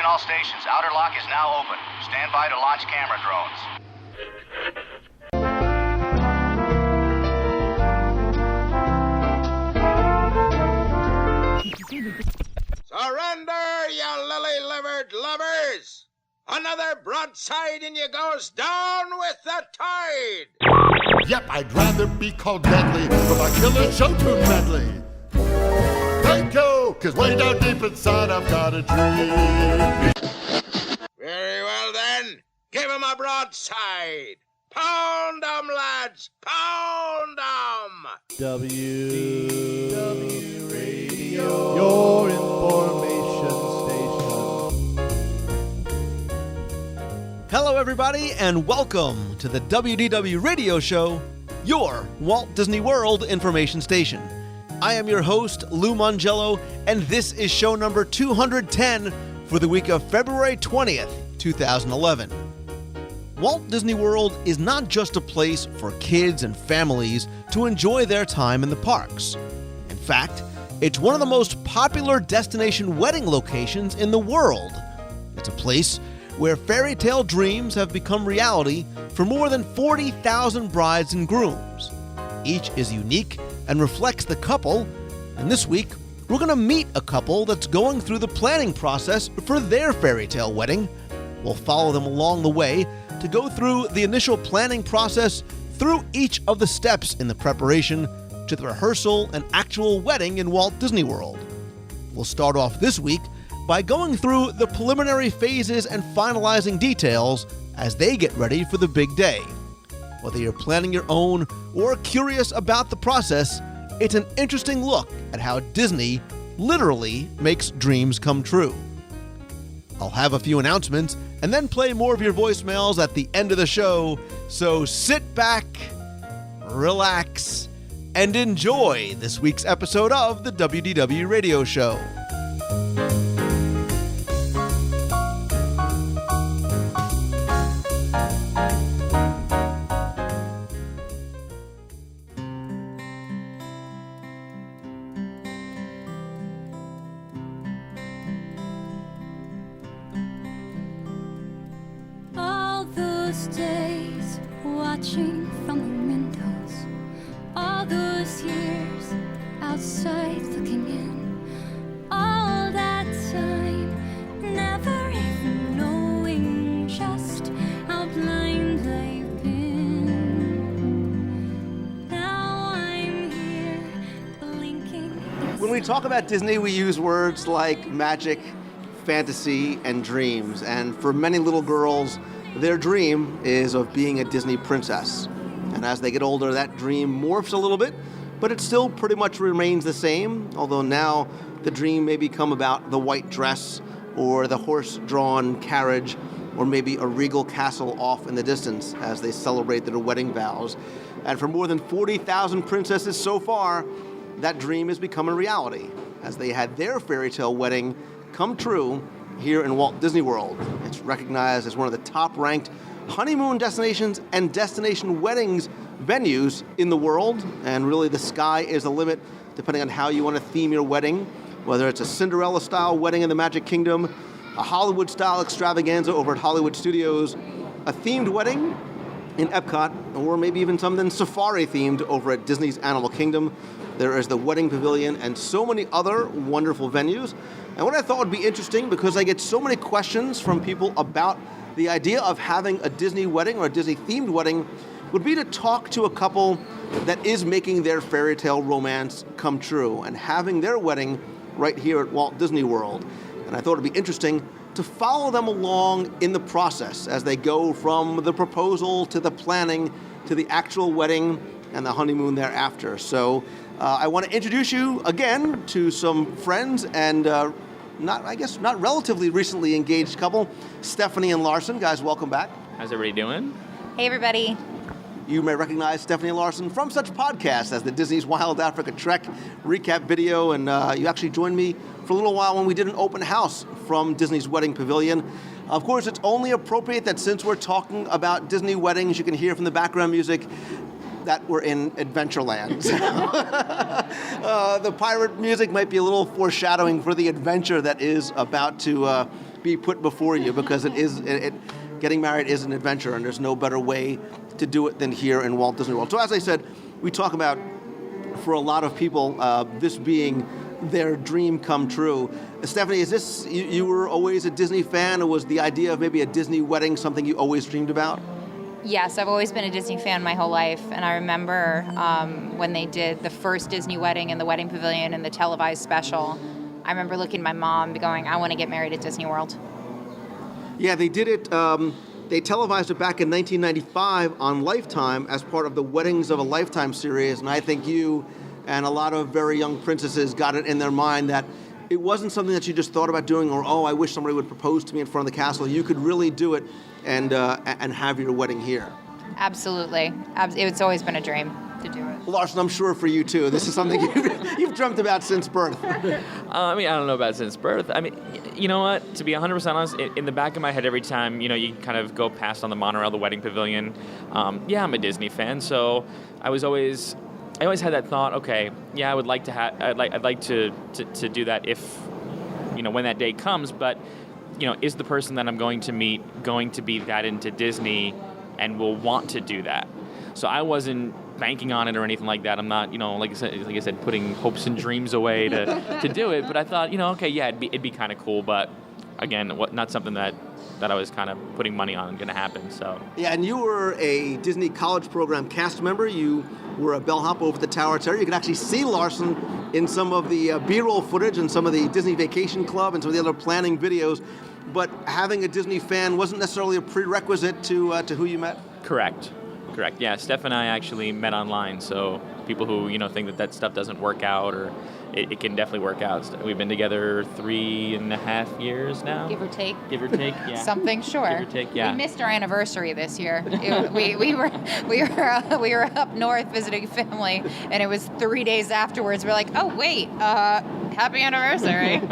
all stations. Outer lock is now open. Stand by to launch camera drones. Surrender, you lily-livered lovers! Another broadside and you goes down with the tide! Yep, I'd rather be called deadly for my killer show tune medley. Thank you, 'cause way down deep inside I've got a dream. Very well then, give 'em a broadside! Pound 'em, lads! Pound 'em! WDW Radio, your information station. Hello, everybody, and welcome to the WDW Radio Show, your Walt Disney World information station. I am your host, Lou Mongello, and this is show number 210 for the week of February 20th, 2011. Walt Disney World is not just a place for kids and families to enjoy their time in the parks. In fact, it's one of the most popular destination wedding locations in the world. It's a place where fairy tale dreams have become reality for more than 40,000 brides and grooms. Each is unique and reflects the couple, and this week, we're going to meet a couple that's going through the planning process for their fairy tale wedding. We'll follow them along the way to go through the initial planning process through each of the steps in the preparation to the rehearsal and actual wedding in Walt Disney World. We'll start off this week by going through the preliminary phases and finalizing details as they get ready for the big day. Whether you're planning your own or curious about the process, it's an interesting look at how Disney literally makes dreams come true. I'll have a few announcements and then play more of your voicemails at the end of the show, so sit back, relax, and enjoy this week's episode of the WDW Radio Show. Days watching from the windows, all those years outside looking in, all that time never even knowing just how blind I've been. Now I'm here blinking. When we talk about Disney, we use words like magic, fantasy, and dreams, and for many little girls, their dream is of being a Disney princess. And as they get older, that dream morphs a little bit, but it still pretty much remains the same, although now the dream may become about the white dress or the horse-drawn carriage or maybe a regal castle off in the distance as they celebrate their wedding vows. And for more than 40,000 princesses so far, that dream has become a reality as they had their fairy tale wedding come true here in Walt Disney World. It's recognized as one of the top-ranked honeymoon destinations and destination weddings venues in the world, and really the sky is the limit depending on how you want to theme your wedding, whether it's a Cinderella-style wedding in the Magic Kingdom, a Hollywood-style extravaganza over at Hollywood Studios, a themed wedding in Epcot, or maybe even something safari-themed over at Disney's Animal Kingdom. There is the Wedding Pavilion and so many other wonderful venues. And what I thought would be interesting, because I get so many questions from people about the idea of having a Disney wedding or a Disney-themed wedding, would be to talk to a couple that is making their fairy tale romance come true and having their wedding right here at Walt Disney World. And I thought it'd be interesting to follow them along in the process as they go from the proposal to the planning to the actual wedding and the honeymoon thereafter. So I want to introduce you again to some friends and not relatively recently engaged couple, Stephanie and Larson. Guys, welcome back. How's everybody doing? Hey, everybody. You may recognize Stephanie and Larson from such podcasts as the Disney's Wild Africa Trek recap video, and you actually joined me for a little while when we did an open house from Disney's Wedding Pavilion. Of course, it's only appropriate that since we're talking about Disney weddings, you can hear from the background music that we're in Adventureland. The pirate music might be a little foreshadowing for the adventure that is about to be put before you, because getting married is an adventure, and there's no better way to do it than here in Walt Disney World. So as I said, we talk about, for a lot of people, this being their dream come true. Stephanie, is this, you were always a Disney fan, or was the idea of maybe a Disney wedding something you always dreamed about? Yes, I've always been a Disney fan my whole life, and I remember when they did the first Disney wedding in the Wedding Pavilion and the televised special. I remember looking at my mom and going, I want to get married at Disney World. Yeah, they did it, they televised it back in 1995 on Lifetime as part of the Weddings of a Lifetime series, and I think you and a lot of very young princesses got it in their mind that it wasn't something that you just thought about doing, or, oh, I wish somebody would propose to me in front of the castle. You could really do it and have your wedding here. Absolutely. It's always been a dream to do it. Larson, I'm sure for you too. This is something you've dreamt about since birth. I don't know about since birth. You know what? To be 100% honest, in the back of my head every time, you kind of go past on the monorail, the Wedding Pavilion. I'm a Disney fan, so I always had that thought. Okay, yeah, I would like to I'd like to do that if, when that day comes. But, is the person that I'm going to meet going to be that into Disney and will want to do that? So I wasn't banking on it or anything like that. I'm not, like I said, putting hopes and dreams away to do it. But I thought, okay, yeah, it'd be kind of cool. But again, not something that I was kind of putting money on going to happen. So yeah, and you were a Disney College Program cast member. You were a bellhop over at the Tower of Terror. You could actually see Larson in some of the B-roll footage and some of the Disney Vacation Club and some of the other planning videos. But having a Disney fan wasn't necessarily a prerequisite to who you met? Correct. Yeah, Steph and I actually met online, so people who, think that stuff doesn't work out, or it can definitely work out. We've been together 3.5 years now. Give or take, yeah. Something, sure. Give or take, yeah. We missed our anniversary this year. We were up north visiting family, and it was 3 days afterwards. We're like, oh wait, happy anniversary.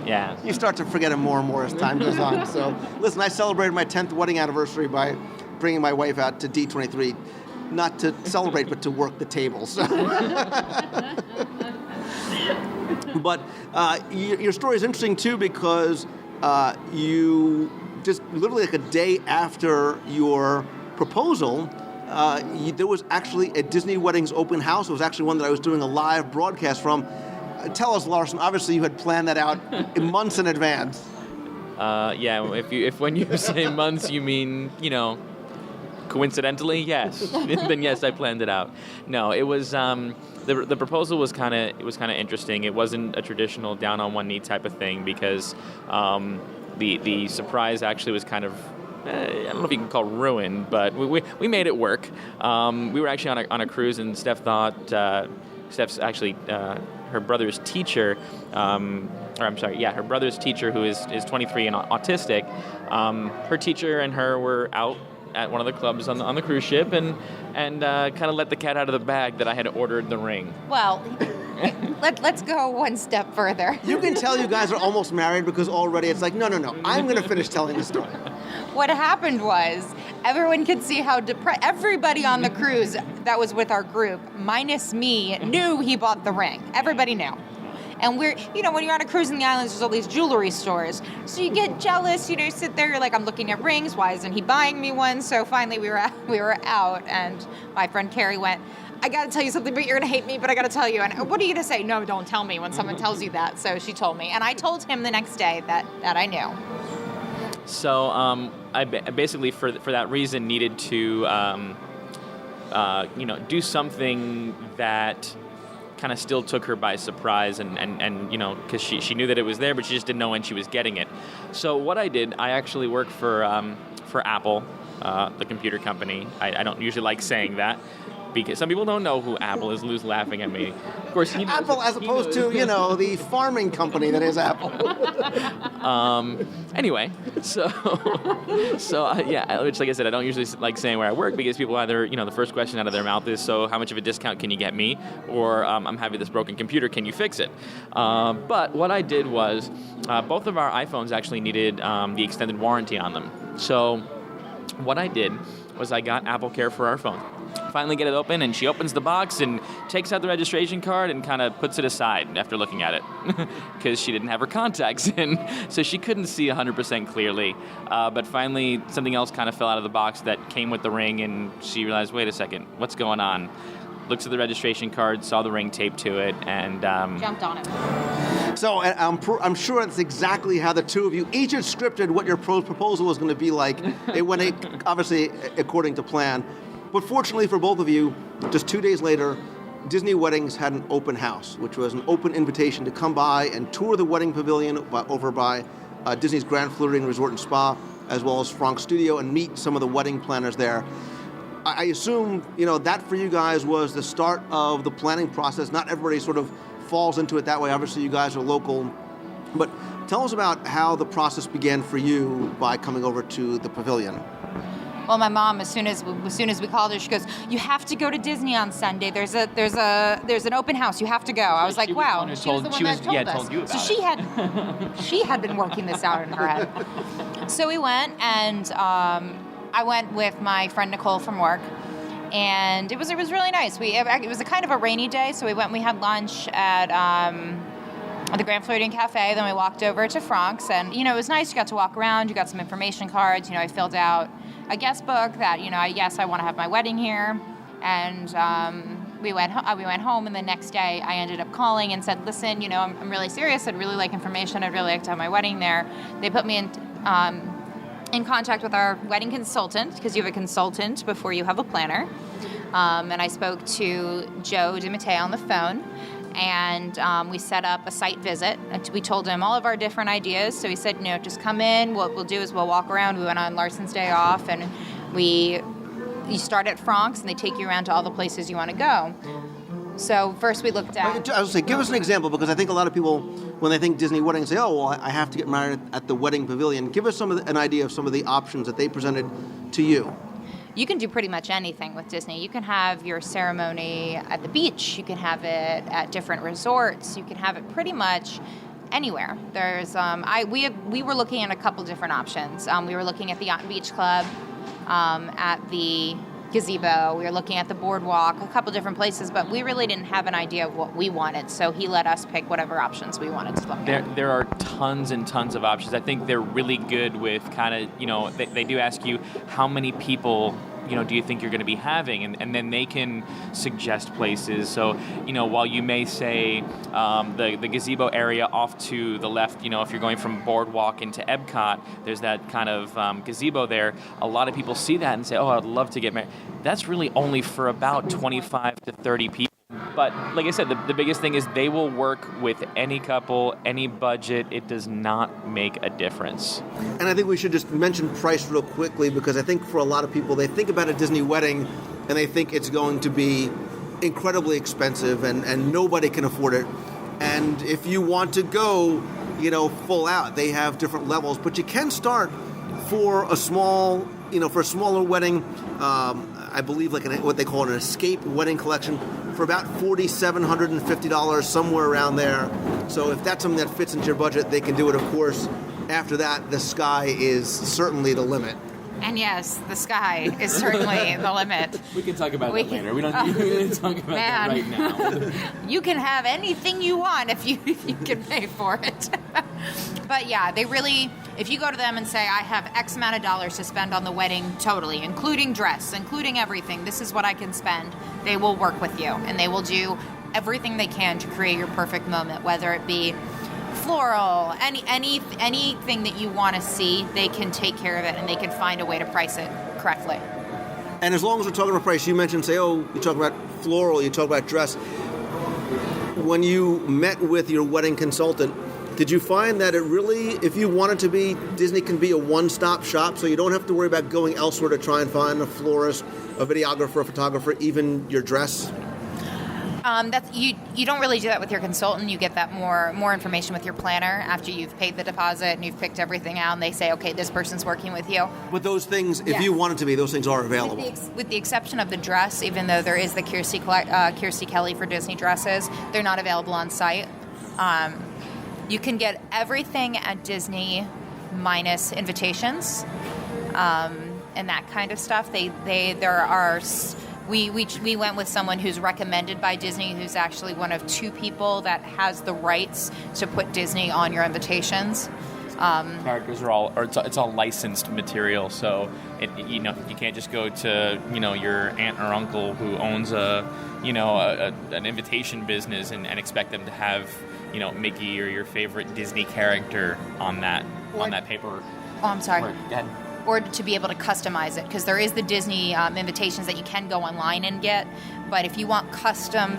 Yeah. You start to forget it more and more as time goes on. So listen, I celebrated my 10th wedding anniversary by bringing my wife out to D23, not to celebrate, but to work the tables. But your story is interesting, too, because you just literally like a day after your proposal, there was actually a Disney Weddings open house. It was actually one that I was doing a live broadcast from. Tell us, Larson, obviously you had planned that out months in advance. Yeah, if when you say months, you mean, coincidentally, yes. Then yes, I planned it out. No, it was the proposal was kind of interesting. It wasn't a traditional down on one knee type of thing, because the surprise actually was kind of I don't know if you can call it ruined, but we made it work. We were actually on a cruise, and Steph thought Steph's actually her brother's teacher. Her brother's teacher, who is 23 and autistic. Her teacher and her were out at one of the clubs on the cruise ship, and kind of let the cat out of the bag that I had ordered the ring. Well, let's go one step further. You can tell you guys are almost married, because already it's like, no, I'm going to finish telling the story. What happened was, everyone could see how depressed, everybody on the cruise that was with our group, minus me, knew he bought the ring. Everybody knew. And we're, when you're on a cruise in the islands, there's all these jewelry stores. So you get jealous, you sit there, you're like, I'm looking at rings, why isn't he buying me one? So finally we were out, and my friend Carrie went, I gotta tell you something, but you're gonna hate me, but I gotta tell you. And what are you gonna say? No, don't tell me when someone tells you that. So she told me, and I told him the next day that I knew. So I basically, for that reason, needed to, do something that kind of still took her by surprise, and because she knew that it was there, but she just didn't know when she was getting it. So what I did, I actually work for Apple, the computer company. I don't usually like saying that, because some people don't know who Apple is. Lou's laughing at me. Of course, he knows. Apple, as opposed to, the farming company that is Apple. Anyway, so which, like I said, I don't usually like saying where I work, because people either, the first question out of their mouth is, so how much of a discount can you get me? Or I'm having this broken computer, can you fix it? But what I did was, both of our iPhones actually needed the extended warranty on them. So what I did was I got Apple Care for our phone. finally get it open, and she opens the box and takes out the registration card and kind of puts it aside after looking at it because she didn't have her contacts in, so she couldn't see 100% clearly. But finally, something else kind of fell out of the box that came with the ring, and she realized, wait a second, what's going on? Looks at the registration card, saw the ring taped to it, and Jumped on it. So and I'm sure that's exactly how the two of you each had scripted what your proposal was going to be like. It went obviously according to plan. But fortunately for both of you, just 2 days later, Disney Weddings had an open house, which was an open invitation to come by and tour the wedding pavilion over by Disney's Grand Floridian Resort and Spa, as well as Frank's studio, and meet some of the wedding planners there. I assume, that for you guys was the start of the planning process. Not everybody sort of falls into it that way. Obviously, you guys are local. But tell us about how the process began for you by coming over to the pavilion. Well, my mom, as soon as we called her, she goes, "You have to go to Disney on Sunday. There's an open house. You have to go." I was like, "Wow." She was the one that told us. told you about so she had been working this out in her head. So we went, and I went with my friend Nicole from work, and it was really nice. It was a kind of a rainy day, so we went. We had lunch at the Grand Floridian Cafe. Then we walked over to Frank's, and it was nice. You got to walk around. You got some information cards. I filled out a guest book that yes, I want to have my wedding here, and we went home. And the next day, I ended up calling and said, "Listen, I'm really serious. I'd really like information. I'd really like to have my wedding there." They put me in contact with our wedding consultant, because you have a consultant before you have a planner. And I spoke to Joe DiMatteo on the phone, and we set up a site visit. And we told him all of our different ideas. So he said, just come in. What we'll do is we'll walk around. We went on Larson's day off, and you start at Frank's, and they take you around to all the places you want to go. So first we looked at... I was going to say, give us an example, because I think a lot of people, when they think Disney weddings, say, oh, well, I have to get married at the wedding pavilion. Give us an idea of some of the options that they presented to you. You can do pretty much anything with Disney. You can have your ceremony at the beach. You can have it at different resorts. You can have it pretty much anywhere. There's we were looking at a couple different options. We were looking at the Yacht and Beach Club, at the gazebo. We were looking at the boardwalk, a couple different places, but we really didn't have an idea of what we wanted. So he let us pick whatever options we wanted to look at. There are tons and tons of options. I think they're really good with kind of, they do ask you how many people do you think you're going to be having? And then they can suggest places. So, while you may say the gazebo area off to the left, if you're going from Boardwalk into Epcot, there's that kind of gazebo there. A lot of people see that and say, oh, I'd love to get married. That's really only for about 25 to 30 people. But like I said, the biggest thing is they will work with any couple, any budget. It does not make a difference. And I think we should just mention price real quickly, because I think for a lot of people, they think about a Disney wedding and they think it's going to be incredibly expensive and nobody can afford it. And if you want to go, full out, they have different levels. But you can start for a small, for a smaller wedding, I believe like what they call an escape wedding collection, for about $4,750, somewhere around there. So if that's something that fits into your budget, they can do it, of course. After that, the sky is certainly the limit. And yes, the sky is certainly the limit. We can talk about that later. We don't need to talk about that right now. You can have anything you want if you can pay for it. But yeah, they really, if you go to them and say, I have X amount of dollars to spend on the wedding totally, including dress, including everything, this is what I can spend, they will work with you. And they will do everything they can to create your perfect moment, whether it be floral, anything that you want to see, they can take care of it, and they can find a way to price it correctly. And as long as we're talking about price, you mentioned, you talk about floral, you talk about dress. When you met with your wedding consultant, did you find that it really, if you want it to be, Disney can be a one-stop shop, so you don't have to worry about going elsewhere to try and find a florist, a videographer, a photographer, even your dress? That's you don't really do that with your consultant. You get that more information with your planner after you've paid the deposit and you've picked everything out, and they say, okay, this person's working with you. But those things, if you want it to be, those things are available. With the exception of the dress, even though there is the Kirstie Kelly for Disney dresses, they're not available on site. You can get everything at Disney minus invitations and that kind of stuff. There are We went with someone who's recommended by Disney, who's actually one of 2 people that has the rights to put Disney on your invitations. Characters are all, or it's all licensed material, so you can't just go to your aunt or uncle who owns an invitation business and expect them to have Mickey or your favorite Disney character on that paper. Oh, I'm sorry. Go ahead. Or to be able to customize it, because there is the Disney invitations that you can go online and get, but if you want custom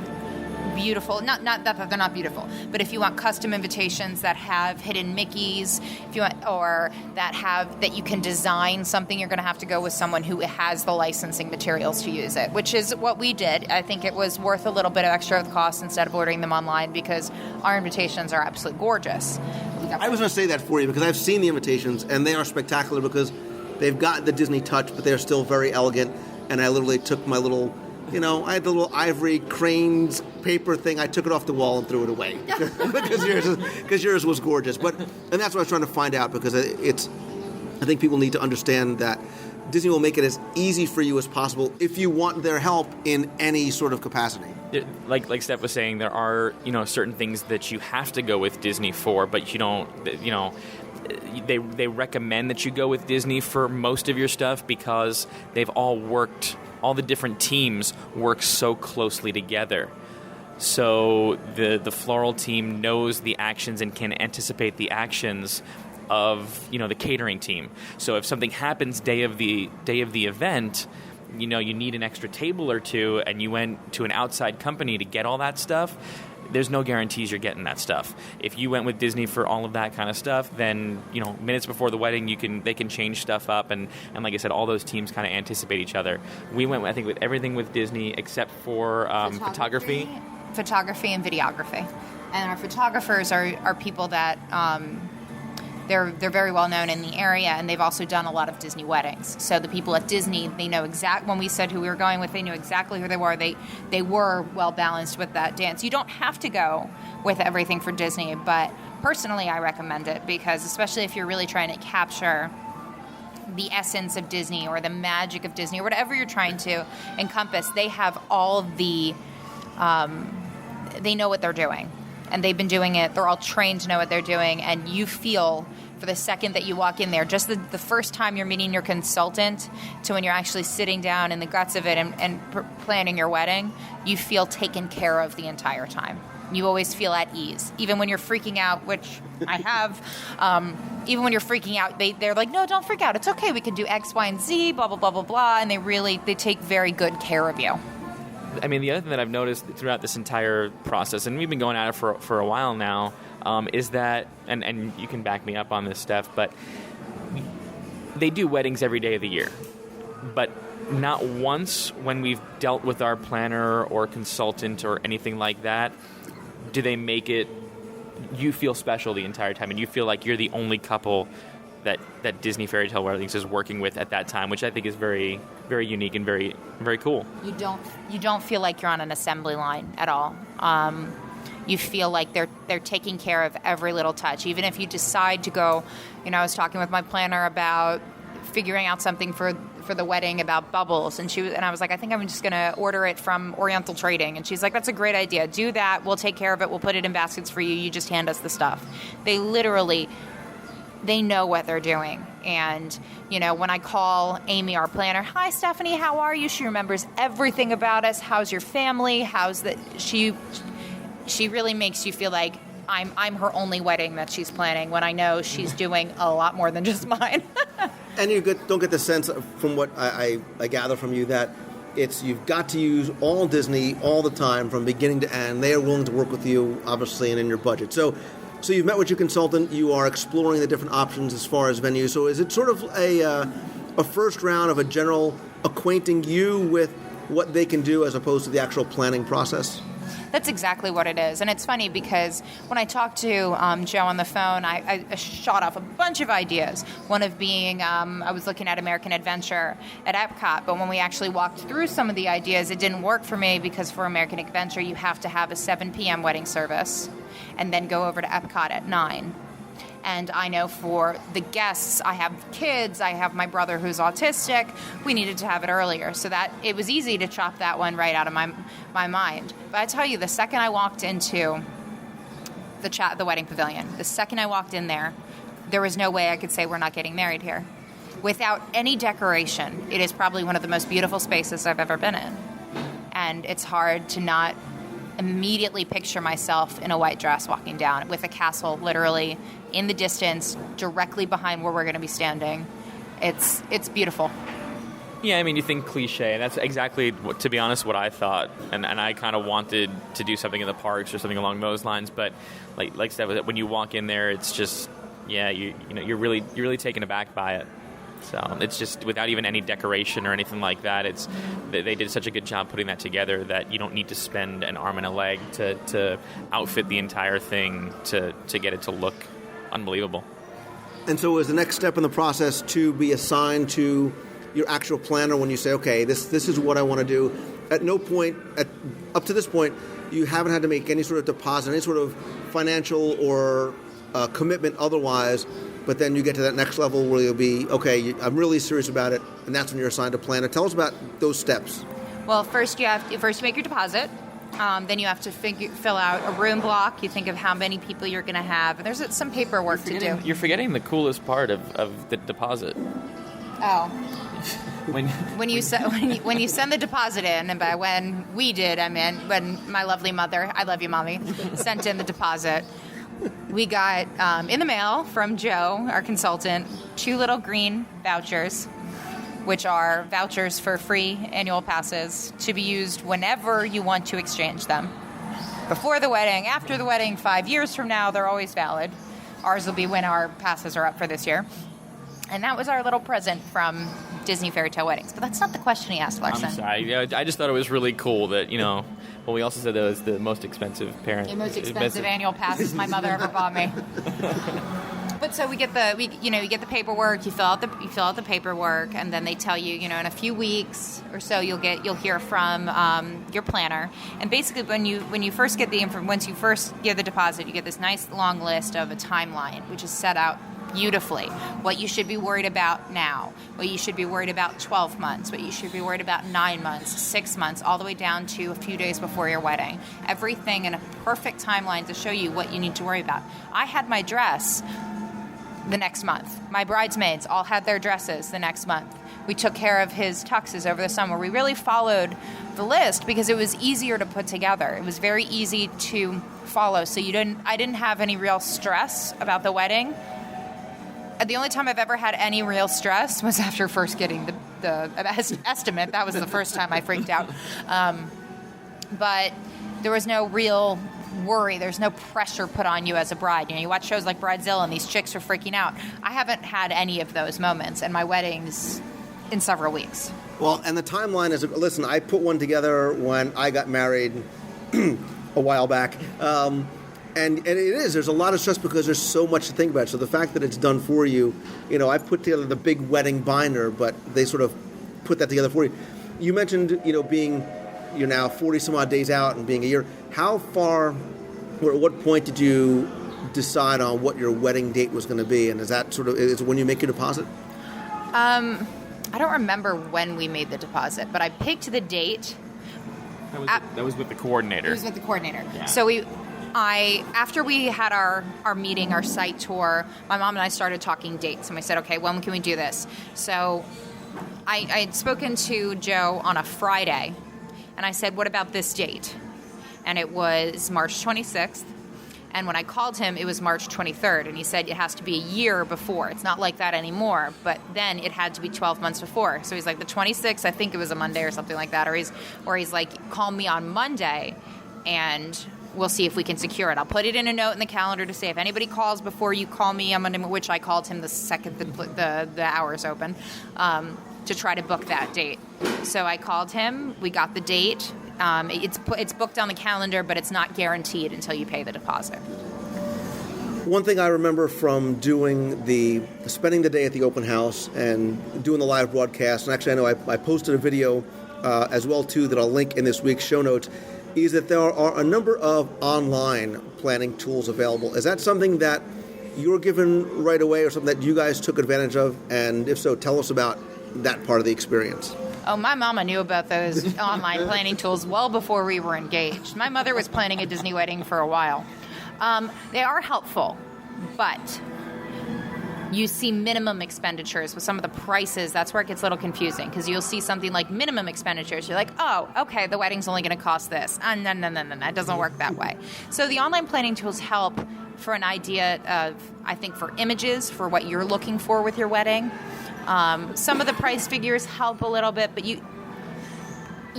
beautiful, not that they're not beautiful, but if you want custom invitations that have hidden Mickeys, if you want, or that you can design something, you're going to have to go with someone who has the licensing materials to use it, which is what we did. I think it was worth a little bit of extra cost instead of ordering them online, because our invitations are absolutely gorgeous. I was going to say that for you, because I've seen the invitations, and they are spectacular because they've got the Disney touch, but they're still very elegant. And I literally took my little, I had the little ivory cranes paper thing. I took it off the wall and threw it away because yours was gorgeous. And that's what I was trying to find out, because I think people need to understand that Disney will make it as easy for you as possible if you want their help in any sort of capacity. Like Steph was saying, there are certain things that you have to go with Disney for, but you don't. They recommend that you go with Disney for most of your stuff because they've all the different teams work so closely together. So the floral team knows the actions and can anticipate the actions of the catering team. So if something happens day of the event, you need an extra table or two, and you went to an outside company to get all that stuff, there's no guarantees you're getting that stuff. If you went with Disney for all of that kind of stuff, then minutes before the wedding they can change stuff up, and like I said, all those teams kind of anticipate each other. We went, I think, with everything with Disney except for photography and videography. And our photographers are people that they're very well known in the area, and they've also done a lot of Disney weddings. So the people at Disney, they know when we said who we were going with, they knew exactly who they were. They were well balanced with that dance. You don't have to go with everything for Disney, but personally I recommend it, because especially if you're really trying to capture the essence of Disney or the magic of Disney or whatever you're trying to encompass, they have all the they know what they're doing. And they've been doing it. They're all trained to know what they're doing. And you feel, for the second that you walk in there, just the first time you're meeting your consultant to when you're actually sitting down in the guts of it and planning your wedding, you feel taken care of the entire time. You always feel at ease. Even when you're freaking out, which I have, even when you're freaking out, they're like, no, don't freak out. It's okay. We can do X, Y, and Z, blah, blah, blah, blah, blah. And they take very good care of you. I mean, the other thing that I've noticed throughout this entire process, and we've been going at it for a while now, is that, and you can back me up on this, Steph, but they do weddings every day of the year. But not once when we've dealt with our planner or consultant or anything like that do they make it you feel special the entire time, and you feel like you're the only couple that Disney Fairy Tale Weddings is working with at that time, which I think is very, very unique and very, very cool. You don't feel like you're on an assembly line at all. You feel like they're taking care of every little touch. Even if you decide to go, I was talking with my planner about figuring out something for the wedding about bubbles, and I was like, I think I'm just going to order it from Oriental Trading, and she's like, that's a great idea. Do that. We'll take care of it. We'll put it in baskets for you. You just hand us the stuff. They know what they're doing. And, when I call Amy, our planner, hi, Stephanie, how are you? She remembers everything about us. How's your family? She really makes you feel like I'm her only wedding that she's planning, when I know she's doing a lot more than just mine. And you don't get the sense from what I gather from you that you've got to use all Disney all the time from beginning to end. They are willing to work with you, obviously, and in your budget. So you've met with your consultant. You are exploring the different options as far as venues. So is it sort of a first round of a general acquainting you with what they can do as opposed to the actual planning process? That's exactly what it is. And it's funny because when I talked to Joe on the phone, I shot off a bunch of ideas. One of being, I was looking at American Adventure at Epcot, but when we actually walked through some of the ideas, it didn't work for me because for American Adventure, you have to have a 7 p.m. wedding service and then go over to Epcot at 9. And I know for the guests, I have kids, I have my brother who's autistic, we needed to have it earlier. So that it was easy to chop that one right out of my mind. But I tell you, the second I walked into the wedding pavilion, the second I walked in there was no way I could say we're not getting married here. Without any decoration, it is probably one of the most beautiful spaces I've ever been in. And it's hard to not immediately picture myself in a white dress walking down with a castle literally in the distance, directly behind where we're going to be standing. It's beautiful. Yeah, I mean, you think cliche, and that's exactly, to be honest, what I thought. And I kind of wanted to do something in the parks or something along those lines. But like I said, when you walk in there, it's just, yeah, you're really taken aback by it. So it's just without even any decoration or anything like that. They did such a good job putting that together that you don't need to spend an arm and a leg to outfit the entire thing to get it to look unbelievable. And so is the next step in the process to be assigned to your actual planner when you say, okay, this is what I want to do? At no point, up to this point, you haven't had to make any sort of deposit, any sort of financial or commitment otherwise, but then you get to that next level where you'll be, okay, I'm really serious about it, and that's when you're assigned a planner. Tell us about those steps. Well, first you make your deposit. Then you have to fill out a room block. You think of how many people you're going to have. There's some paperwork to do. You're forgetting the coolest part of the deposit. Oh. When you send the deposit in, and by when we did, I mean when my lovely mother, I love you, Mommy, sent in the deposit, we got in the mail from Joe, our consultant, 2 little green vouchers, which are vouchers for free annual passes to be used whenever you want to exchange them. Before the wedding, after the wedding, 5 years from now, they're always valid. Ours will be when our passes are up for this year. And that was our little present from Disney Fairy Tale Weddings. But that's not the question he asked, Larson. I'm sorry. I just thought it was really cool that, well, we also said that it was the most expensive parent. The most expensive annual passes my mother ever bought me. But so you get the paperwork, you fill out the paperwork, and then they tell you, in a few weeks or so you'll hear from your planner. And basically when you first get once you first give the deposit, you get this nice long list of a timeline, which is set out beautifully. What you should be worried about now, what you should be worried about 12 months, what you should be worried about 9 months, 6 months, all the way down to a few days before your wedding. Everything in a perfect timeline to show you what you need to worry about. I had my dress the next month. My bridesmaids all had their dresses the next month. We took care of his tuxes over the summer. We really followed the list because it was easier to put together. It was very easy to follow. So I didn't have any real stress about the wedding. The only time I've ever had any real stress was after first getting the estimate. That was the first time I freaked out. But there was no real worry. There's no pressure put on you as a bride. You watch shows like Bridezilla and these chicks are freaking out. I haven't had any of those moments, and my wedding's in several weeks. Well, and the timeline is, listen, I put one together when I got married a while back. And it is. There's a lot of stress because there's so much to think about. So the fact that it's done for you, I put together the big wedding binder, but they sort of put that together for you. You mentioned, you're now 40 some odd days out and being a year. How far, or at what point did you decide on what your wedding date was going to be? And is it when you make your deposit? I don't remember when we made the deposit, but I picked the date. That was with the coordinator. It was with the coordinator. Yeah. So after we had our meeting, our site tour, my mom and I started talking dates, and we said, okay, when can we do this? So I had spoken to Joe on a Friday, and I said, what about this date? And it was March 26th. And when I called him, it was March 23rd. And he said it has to be a year before. It's not like that anymore. But then it had to be 12 months before. So he's like, the 26th, I think it was a Monday or something like that. Or he's like, call me on Monday and we'll see if we can secure it. I'll put it in a note in the calendar to say if anybody calls before you call me on Monday, which I called him the second the hours open, to try to book that date. So I called him. We got the date. It's booked on the calendar, but it's not guaranteed until you pay the deposit. One thing I remember from doing spending the day at the open house and doing the live broadcast, and actually I know I posted a video as well too that I'll link in this week's show notes, is that there are a number of online planning tools available. Is that something that you were given right away or something that you guys took advantage of? And if so, tell us about that part of the experience. Oh, my mama knew about those online planning tools well before we were engaged. My mother was planning a Disney wedding for a while. They are helpful, but you see minimum expenditures with some of the prices. That's where it gets a little confusing, because you'll see something like minimum expenditures. You're like, oh, okay, the wedding's only going to cost this. No, that doesn't work that way. So the online planning tools help for an idea of, I think, for images, for what you're looking for with your wedding. Some of the price figures help a little bit, but you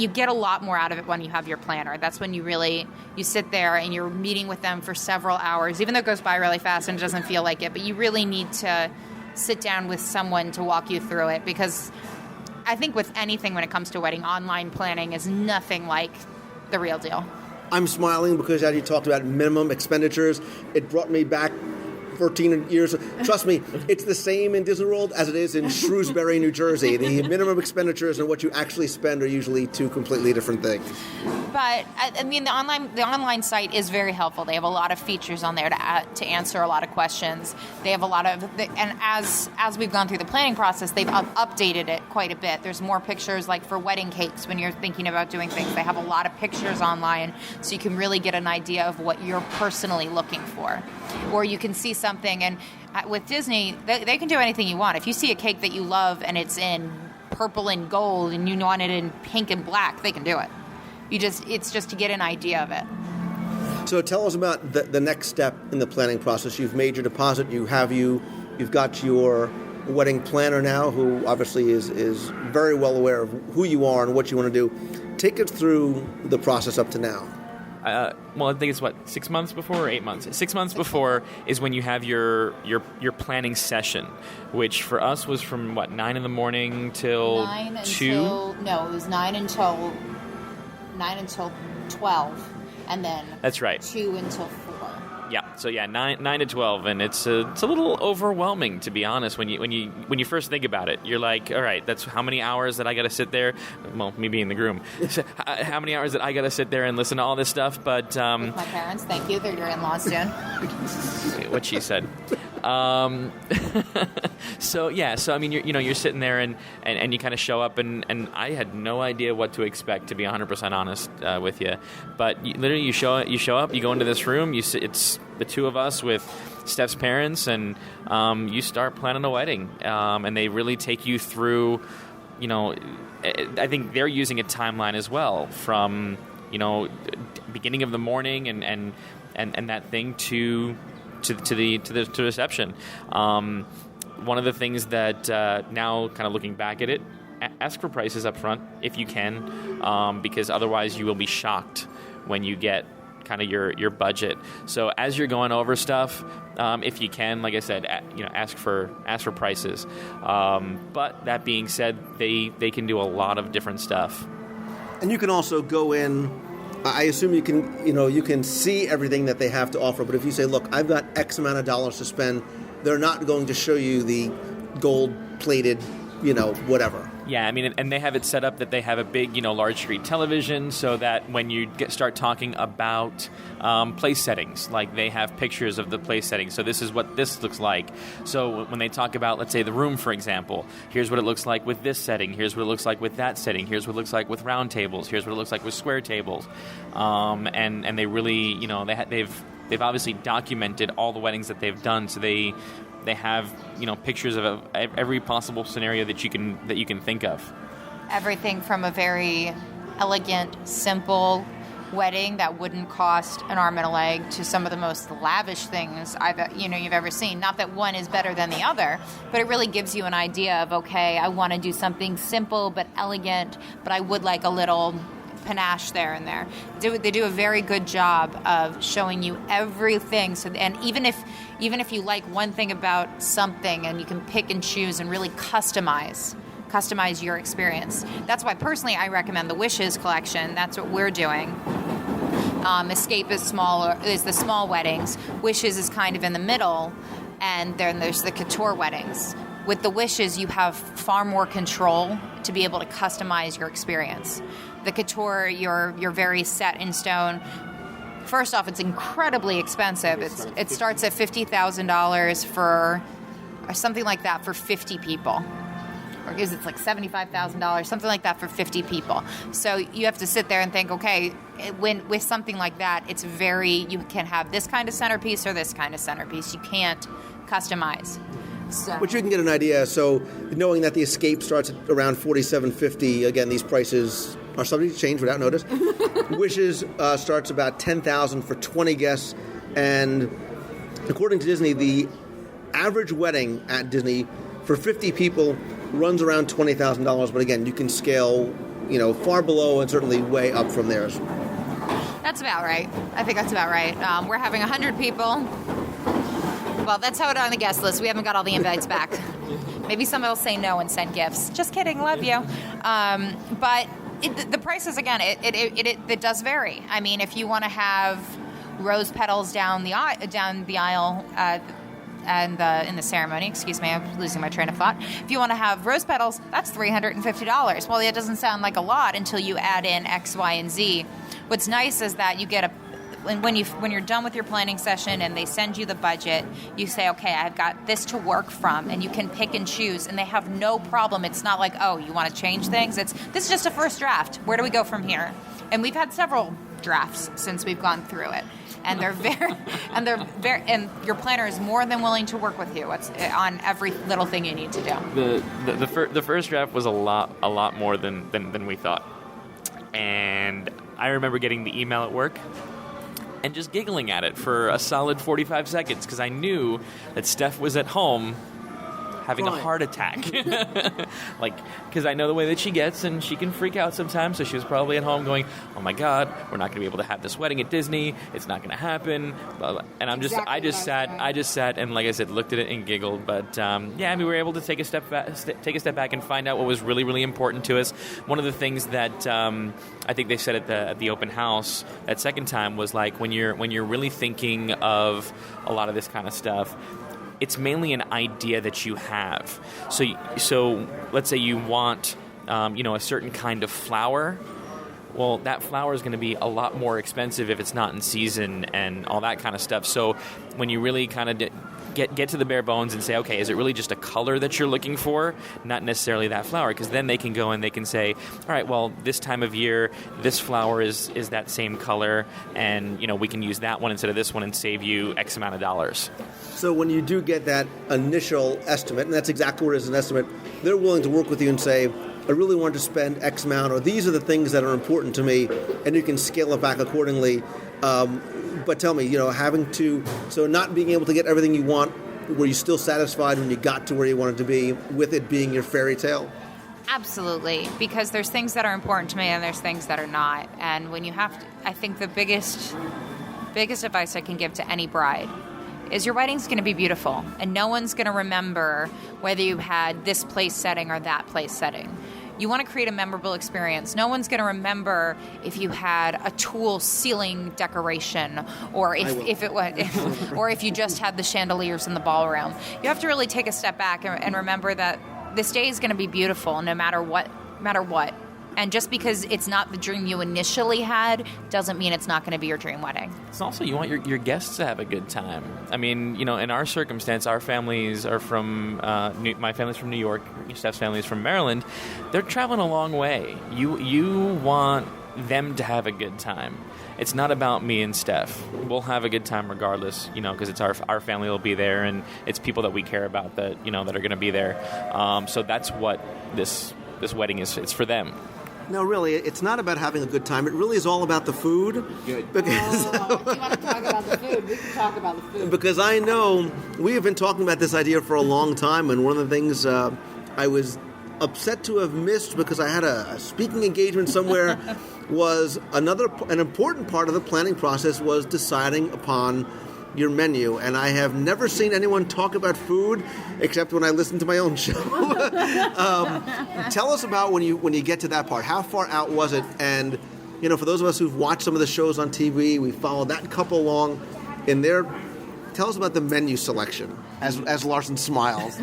get a lot more out of it when you have your planner. That's when you sit there and you're meeting with them for several hours, even though it goes by really fast and it doesn't feel like it, but you really need to sit down with someone to walk you through it, because I think with anything when it comes to wedding, online planning is nothing like the real deal. I'm smiling because as you talked about minimum expenditures, it brought me back 14 years. Trust me, it's the same in Disney World as it is in Shrewsbury, New Jersey. The minimum expenditures and what you actually spend are usually two completely different things. But I mean, the online site is very helpful. They have a lot of features on there to answer a lot of questions. They have a lot of, and as we've gone through the planning process, they've updated it quite a bit. There's more pictures, like for wedding cakes when you're thinking about doing things. They have a lot of pictures online, so you can really get an idea of what you're personally looking for. Or you can see something, and with Disney, they can do anything you want. If you see a cake that you love and it's in purple and gold and you want it in pink and black, they can do it. It's just to get an idea of it. So tell us about the next step in the planning process. You've made your deposit. You've got your wedding planner now, who obviously is very well aware of who you are and what you want to do. Take us through the process up to now. Well, I think it's 6 months before or 8 months. 6 months before is when you have your planning session, which for us was from 9 in the morning till 2. No, it was 9 until 12, and then that's right, 2 until 4. Yeah, so 9 to 12, and it's a little overwhelming, to be honest. When you first think about it, you're like, all right, that's how many hours that I got to sit there. Well, me being the groom, how many hours that I got to sit there and listen to all this stuff. But with my parents, thank you, they're your in-laws soon. What she said. So I mean, you're sitting there and you kind of show up, and I had no idea what to expect, to be 100% honest with you. But you show up, you go into this room, it's the two of us with Steph's parents, and you start planning a wedding, and they really take you through. I think they're using a timeline as well, from beginning of the morning and that thing to the reception. One of the things that now, kind of looking back at it, ask for prices up front if you can, because otherwise you will be shocked when you get kind of your budget. So as you're going over stuff, if you can, like I said, ask for prices. But that being said, they can do a lot of different stuff. And you can also go in. I assume you can see everything that they have to offer. But if you say, look, I've got X amount of dollars to spend, they're not going to show you the gold-plated, whatever. Yeah, I mean, and they have it set up that they have a big, large screen television, so that when you start talking about place settings, like they have pictures of the place settings. So this is what this looks like. So when they talk about, let's say, the room, for example, here's what it looks like with this setting. Here's what it looks like with that setting. Here's what it looks like with round tables. Here's what it looks like with square tables. And they really, they've obviously documented all the weddings that they've done. So they have pictures of every possible scenario that you can think of. Everything from a very elegant, simple wedding that wouldn't cost an arm and a leg to some of the most lavish things you've ever seen. Not that one is better than the other, but it really gives you an idea of, okay, I want to do something simple but elegant, but I would like a little panache there and there. They do a very good job of showing you everything. So, and even if you like one thing about something, and you can pick and choose and really customize your experience. That's why personally I recommend the Wishes collection. That's what we're doing. Escape is the small weddings. Wishes is kind of in the middle, and then there's the couture weddings. With the Wishes, you have far more control to be able to customize your experience. The couture, you're very set in stone. first off, it's incredibly expensive. It starts at $50,000 for, or something like that, for 50 people. Or is it like $75,000, something like that for 50 people. So you have to sit there and think, okay, with something like that, it's you can have this kind of centerpiece or this kind of centerpiece. You can't customize. So. But you can get an idea. So knowing that the Escape starts at around $47.50, again, these prices are subject to change without notice. Wishes starts about $10,000 for 20 guests. And according to Disney, the average wedding at Disney for 50 people runs around $20,000. But again, you can scale, far below and certainly way up from there. That's about right. I think that's about right. We're having 100 people. Well, that's how it's on the guest list. We haven't got all the invites back. Maybe somebody will say no and send gifts. Just kidding. Love you. But the prices, again, it does vary. I mean, if you want to have rose petals down the aisle and in the ceremony, excuse me, I'm losing my train of thought. If you want to have rose petals, that's $350. Well, that doesn't sound like a lot until you add in X, Y, and Z. What's nice is that you get when you're done with your planning session and they send you the budget, you say, okay, I've got this to work from, and you can pick and choose, and they have no problem. It's not like, oh, you want to change things. This is just a first draft. Where do we go from here? And we've had several drafts since we've gone through it, and they're very, and your planner is more than willing to work with you on every little thing you need to do. The first draft was a lot more than we thought, and I remember getting the email at work and just giggling at it for a solid 45 seconds because I knew that Steph was at home having a heart attack. Because I know the way that she gets, and she can freak out sometimes, so she was probably at home going, oh my God, we're not going to be able to have this wedding at Disney. It's not going to happen. Blah, blah. And I just sat and, like I said, looked at it and giggled. But, we were able to take a step back and find out what was really, really important to us. One of the things that I think they said at the open house that second time was like when you're really thinking of a lot of this kind of stuff, it's mainly an idea that you have. So let's say you want, a certain kind of flower. Well, that flower is going to be a lot more expensive if it's not in season and all that kind of stuff. So when you really kind of get to the bare bones and say, okay, is it really just a color that you're looking for, not necessarily that flower? Because then they can go and they can say, all right, well, this time of year, this flower is that same color, and we can use that one instead of this one and save you X amount of dollars. So when you do get that initial estimate, and that's exactly what it is, an estimate, they're willing to work with you and say, I really want to spend X amount, or these are the things that are important to me, and you can scale it back accordingly. But tell me, not being able to get everything you want, were you still satisfied when you got to where you wanted to be, with it being your fairy tale? Absolutely, because there's things that are important to me and there's things that are not. And when you have to, I think the biggest advice I can give to any bride is your wedding's going to be beautiful, and no one's going to remember whether you had this place setting or that place setting. You want to create a memorable experience. No one's going to remember if you had a tulle ceiling decoration, or if you just had the chandeliers in the ballroom. You have to really take a step back and remember that this day is going to be beautiful, no matter what. And just because it's not the dream you initially had doesn't mean it's not going to be your dream wedding. It's also, you want your guests to have a good time. I mean, in our circumstance, our families are from, my family's from New York, Steph's family is from Maryland. They're traveling a long way. You want them to have a good time. It's not about me and Steph. We'll have a good time regardless, because it's our family will be there, and it's people that we care about that are going to be there. So that's what this wedding is. It's for them. No, really, it's not about having a good time. It really is all about the food. Good. Because if you want to talk about the food, we can talk about the food. Because I know we have been talking about this idea for a long time, and one of the things I was upset to have missed because I had a speaking engagement somewhere was an important part of the planning process was deciding upon your menu, and I have never seen anyone talk about food except when I listen to my own show. Tell us about when you get to that part. How far out was it? And for those of us who've watched some of the shows on TV, we followed that couple along in there. Tell us about the menu selection as Larson smiles.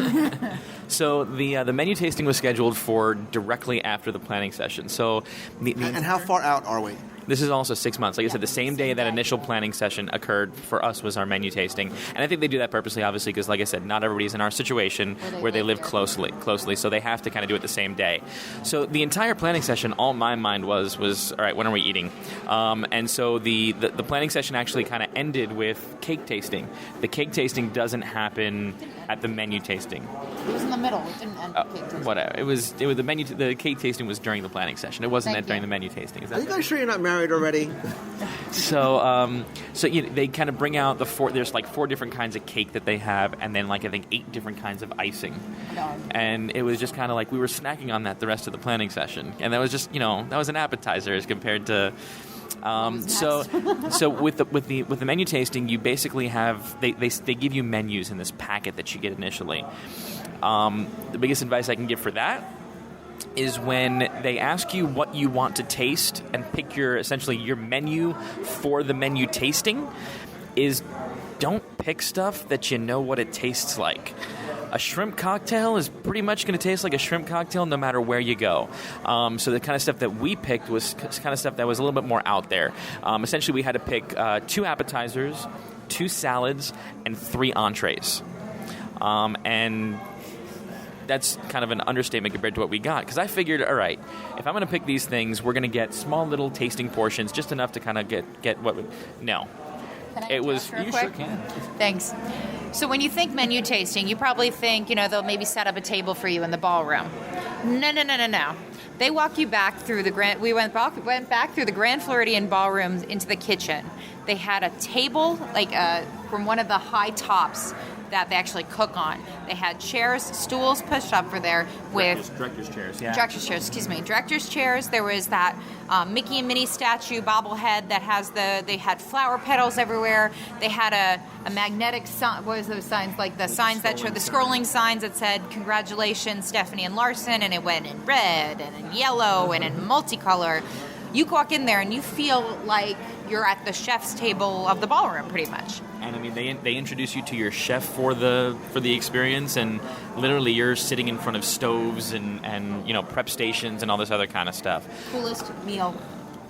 So the menu tasting was scheduled for directly after the planning session. So and how far out are we? This is also 6 months. Like I said, the same day that initial planning session occurred for us was our menu tasting. And I think they do that purposely, obviously, because, like I said, not everybody's in our situation where they live closely. So they have to kind of do it the same day. So the entire planning session, all my mind was all right, when are we eating? And so the planning session actually kind of ended with cake tasting. The cake tasting doesn't happen at the menu tasting. It was in the middle. It didn't end with cake tasting. Whatever. It was the menu. The cake tasting was during the planning session. It wasn't during the menu tasting. Is that Are you guys sure you're not married already? So they kind of bring out there's like 4 different kinds of cake that they have, and then like I think 8 different kinds of icing. And it was just kind of like we were snacking on that the rest of the planning session, and that was just that was an appetizer as compared to. So with the menu tasting, you basically have they give you menus in this packet that you get initially. The biggest advice I can give for that is when they ask you what you want to taste and pick essentially your menu for the menu tasting, is don't pick stuff that you know what it tastes like. A shrimp cocktail is pretty much going to taste like a shrimp cocktail no matter where you go. So the kind of stuff that we picked was kind of stuff that was a little bit more out there. Essentially, we had to pick 2 appetizers, 2 salads, and 3 entrees. And that's kind of an understatement compared to what we got. Because I figured, all right, if I'm going to pick these things, we're going to get small little tasting portions, just enough to kind of get what... No. It was... You sure can. Thanks. So when you think menu tasting, you probably think, they'll maybe set up a table for you in the ballroom. No. They walk you back through we went back through the Grand Floridian ballroom into the kitchen. They had a table, from one of the high tops that they actually cook on. They had chairs, stools pushed up for there with... Director's chairs, yeah. Director's chairs. There was that Mickey and Minnie statue bobblehead that they had flower petals everywhere. They had a magnetic sign. What was those signs? Like the signs that showed the scrolling signs that said, "Congratulations, Stephanie and Larson," and it went in red and in yellow and in multicolor. You walk in there and you feel like you're at the chef's table of the ballroom, pretty much. And I mean, they introduce you to your chef for the experience, and literally you're sitting in front of stoves and prep stations and all this other kind of stuff. Coolest meal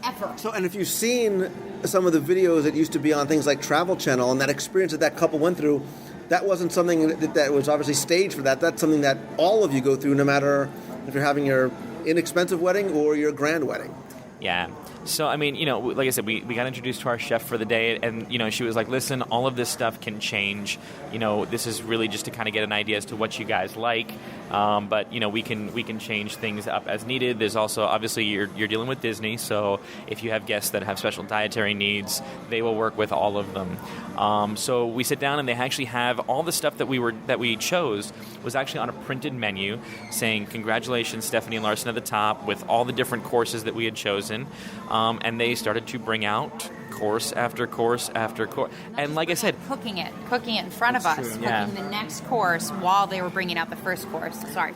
ever. So, and if you've seen some of the videos that used to be on things like Travel Channel and that experience that couple went through, that wasn't something that was obviously staged for that. That's something that all of you go through, no matter if you're having your inexpensive wedding or your grand wedding. Yeah. So, I mean, like I said, we got introduced to our chef for the day, and, she was like, listen, all of this stuff can change. This is really just to kind of get an idea as to what you guys like. But, we can change things up as needed. There's also, obviously, you're dealing with Disney, so if you have guests that have special dietary needs, they will work with all of them. So we sit down, and they actually have all the stuff that we chose was actually on a printed menu saying, "Congratulations, Stephanie and Larson" at the top, with all the different courses that we had chosen. And they started to bring out course after course after course. And like I said... Cooking it in front of us. True. Cooking Yeah. the next course while they were bringing out the first course. Sorry.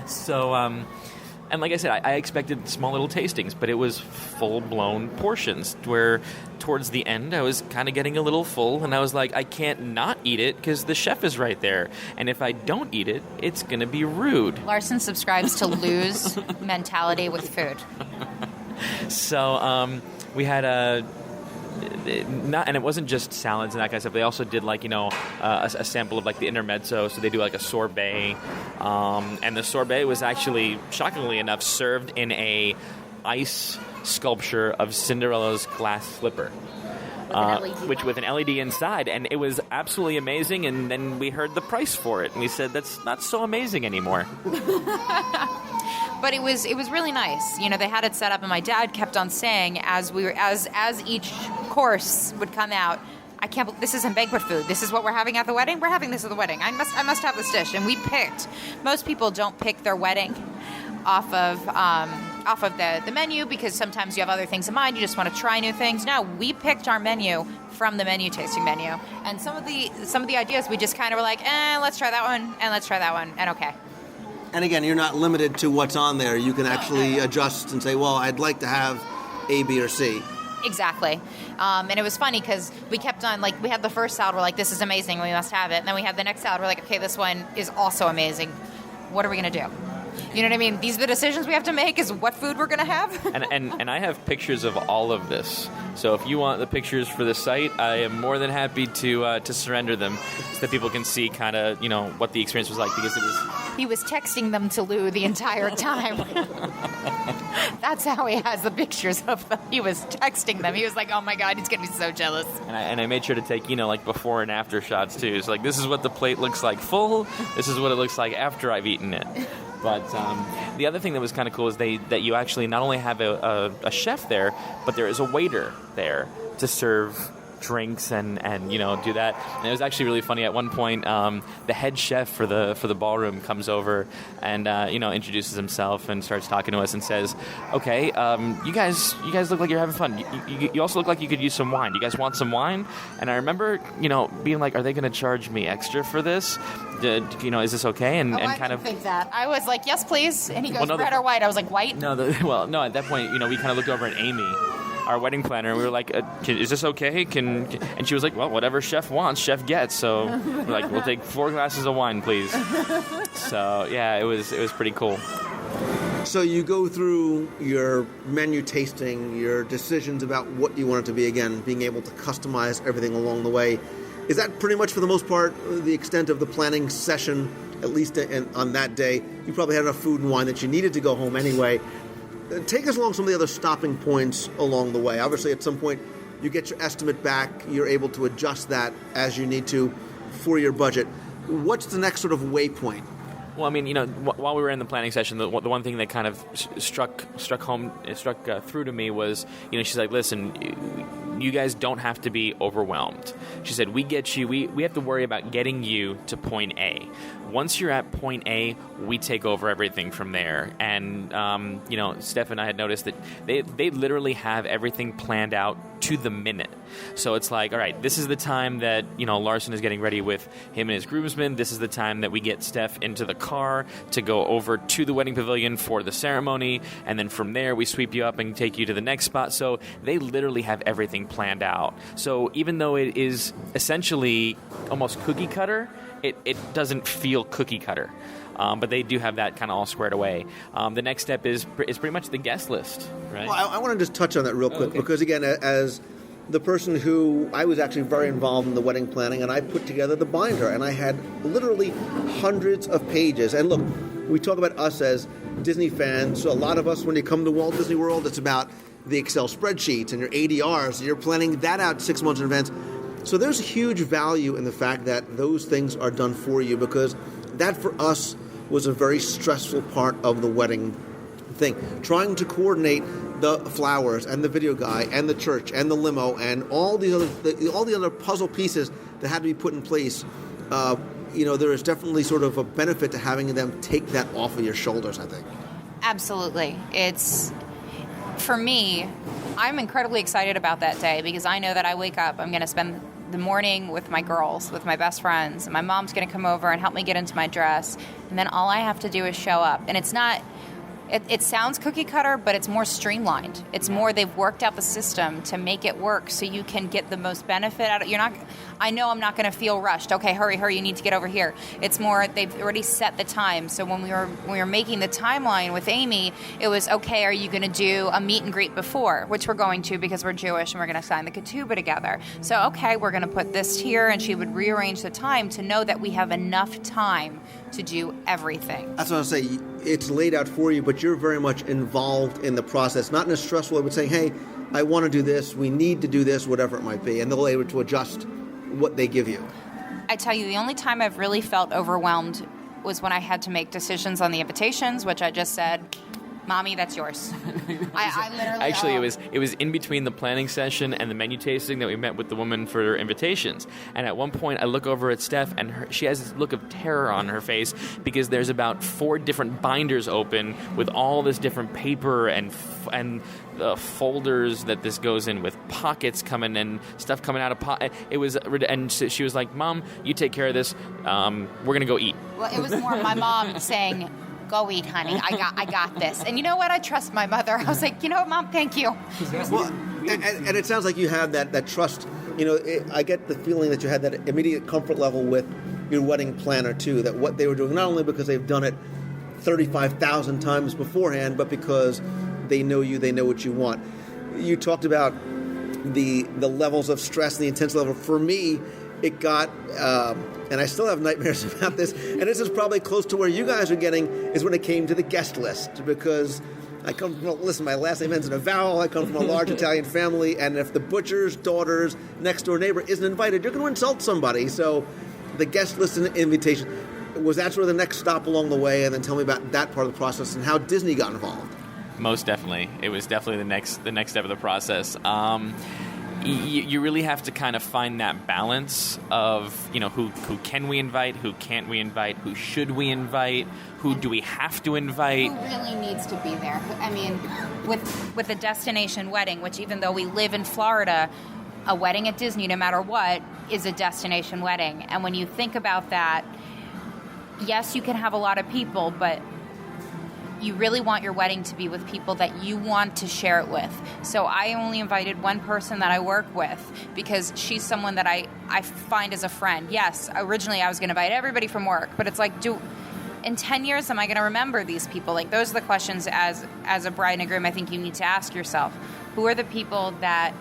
So, and like I said, I expected small little tastings, but it was full-blown portions, where towards the end I was kind of getting a little full, and I was like, I can't not eat it because the chef is right there. And if I don't eat it, it's going to be rude. Larson subscribes to lose mentality with food. So we had and it wasn't just salads and that kind of stuff. They also did a sample of the intermezzo. So they do a sorbet, and the sorbet was actually, shockingly enough, served in a ice sculpture of Cinderella's glass slipper. With an LED inside, and it was absolutely amazing. And then we heard the price for it, and we said that's not so amazing anymore. But it was really nice. They had it set up, and my dad kept on saying as each course would come out, I can't believe this isn't banquet food. This is what we're having at the wedding. We're having this at the wedding. I must have this dish. And we picked. Most people don't pick their wedding off of the menu because sometimes you have other things in mind. You just want to try new things. No, we picked our menu from the menu tasting menu, and some of the ideas we just kind of were like, let's try that one, and let's try that one, and okay. And again, you're not limited to what's on there. You can actually adjust and say, well, I'd like to have A, B, or C. Exactly. And it was funny because we kept on, we had the first salad, we're like, this is amazing, we must have it. And then we had the next salad, we're like, okay, this one is also amazing. What are we going to do? You know what I mean? These are the decisions we have to make, is what food we're going to have. And I have pictures of all of this. So if you want the pictures for the site, I am more than happy to surrender them so that people can see kind of, what the experience was like, because it was... He was texting them to Lou the entire time. That's how he has the pictures of them. He was texting them. He was like, oh my God, he's going to be so jealous. And I made sure to take, before and after shots too. So this is what the plate looks like full. This is what it looks like after I've eaten it. But the other thing that was kind of cool is that you actually not only have a chef there, but there is a waiter there to serve drinks and do that. And it was actually really funny. At one point, the head chef for the ballroom comes over and introduces himself and starts talking to us and says, "Okay, you guys look like you're having fun. You also look like you could use some wine. Do you guys want some wine?" And I remember being like, "Are they going to charge me extra for this? Is this okay?" And I kind of think that I was like, "Yes, please." And he goes, Well, no, "Red or white?" I was like, "White." No, no. At that point, we kind of looked over at Amy, our wedding planner, and we were like, "Is this okay?" And she was like, "Well, whatever chef wants, chef gets." So we're like, "We'll take 4 glasses of wine, please." So yeah, it was pretty cool. So you go through your menu tasting, your decisions about what you want it to be, again, being able to customize everything along the way. Is that pretty much, for the most part, the extent of the planning session, at least on that day? You probably had enough food and wine that you needed to go home anyway. Take us along some of the other stopping points along the way. Obviously, at some point, you get your estimate back. You're able to adjust that as you need to for your budget. What's the next sort of waypoint? Well, I mean, while we were in the planning session, the one thing that kind of struck through to me was, she's like, "Listen, you guys don't have to be overwhelmed." She said, "We get you. We have to worry about getting you to point A. Once you're at point A, we take over everything from there." And Steph and I had noticed that they literally have everything planned out to the minute. So it's like, all right, this is the time that Larson is getting ready with him and his groomsmen. This is the time that we get Steph into the car to go over to the wedding pavilion for the ceremony, and then from there we sweep you up and take you to the next spot. So they literally have everything planned out. So even though it is essentially almost cookie cutter, it doesn't feel cookie cutter. But they do have that kind of all squared away. The next step is pretty much the guest list, right? Well, I want to just touch on that real quick, because, again, as the person who I was actually very involved in the wedding planning, and I put together the binder, and I had literally hundreds of pages. And look, we talk about us as Disney fans. So a lot of us, when you come to Walt Disney World, it's about the Excel spreadsheets and your ADRs, and you're planning that out 6 months in advance. So there's huge value in the fact that those things are done for you, because that for us was a very stressful part of the wedding thing. Trying to coordinate the flowers and the video guy and the church and the limo and all the other puzzle pieces that had to be put in place. There is definitely sort of a benefit to having them take that off of your shoulders, I think. Absolutely. For me, I'm incredibly excited about that day, because I know that I wake up, I'm going to spend the morning with my girls, with my best friends, and my mom's going to come over and help me get into my dress, and then all I have to do is show up. And it's not... It sounds cookie cutter, but it's more streamlined. It's more, they've worked out the system to make it work so you can get the most benefit out of it. I know I'm not going to feel rushed. Okay, hurry, you need to get over here. It's more, they've already set the time. So when we were making the timeline with Amy, it was, okay, are you going to do a meet and greet before? Which we're going to, because we're Jewish and we're going to sign the ketubah together. So, okay, we're going to put this here, and she would rearrange the time to know that we have enough time to do everything. That's what I say. It's laid out for you, but you're very much involved in the process, not in a stressful way, but saying, hey, I want to do this, we need to do this, whatever it might be, and they're able to adjust what they give you. I tell you, the only time I've really felt overwhelmed was when I had to make decisions on the invitations, which I just said, Mommy, that's yours. I literally... Actually, it was in between the planning session and the menu tasting that we met with the woman for her invitations. And at one point, I look over at Steph, and she has this look of terror on her face, because there's about 4 different binders open with all this different paper and folders that this goes in, with pockets coming and stuff coming out of it was, and so she was like, "Mom, you take care of this. We're gonna go eat." Well, it was more my mom saying, "Go eat, honey. I got this." And you know what? I trust my mother. I was like, you know what, Mom? Thank you. Well, and it sounds like you have that trust. I get the feeling that you had that immediate comfort level with your wedding planner too. That what they were doing, not only because they've done it 35,000 times beforehand, but because they know you, they know what you want. You talked about the levels of stress and the intense level. For me, it got, and I still have nightmares about this, and this is probably close to where you guys are getting, is when it came to the guest list, because I come from, listen, my last name ends in a vowel, I come from a large Italian family, and if the butcher's daughter's next door neighbor isn't invited, you're going to insult somebody. So the guest list and invitation, was that sort of the next stop along the way? And then tell me about that part of the process and how Disney got involved. Most definitely. It was definitely the next step of the process. You really have to kind of find that balance of, who can we invite, who can't we invite, who should we invite, who do we have to invite. Who really needs to be there? I mean, with a destination wedding, which even though we live in Florida, a wedding at Disney, no matter what, is a destination wedding. And when you think about that, yes, you can have a lot of people, but you really want your wedding to be with people that you want to share it with. So I only invited one person that I work with because she's someone that I find as a friend. Yes, originally I was going to invite everybody from work, but it's like, in 10 years, am I going to remember these people? Like, those are the questions as a bride and a groom I think you need to ask yourself. Who are the people that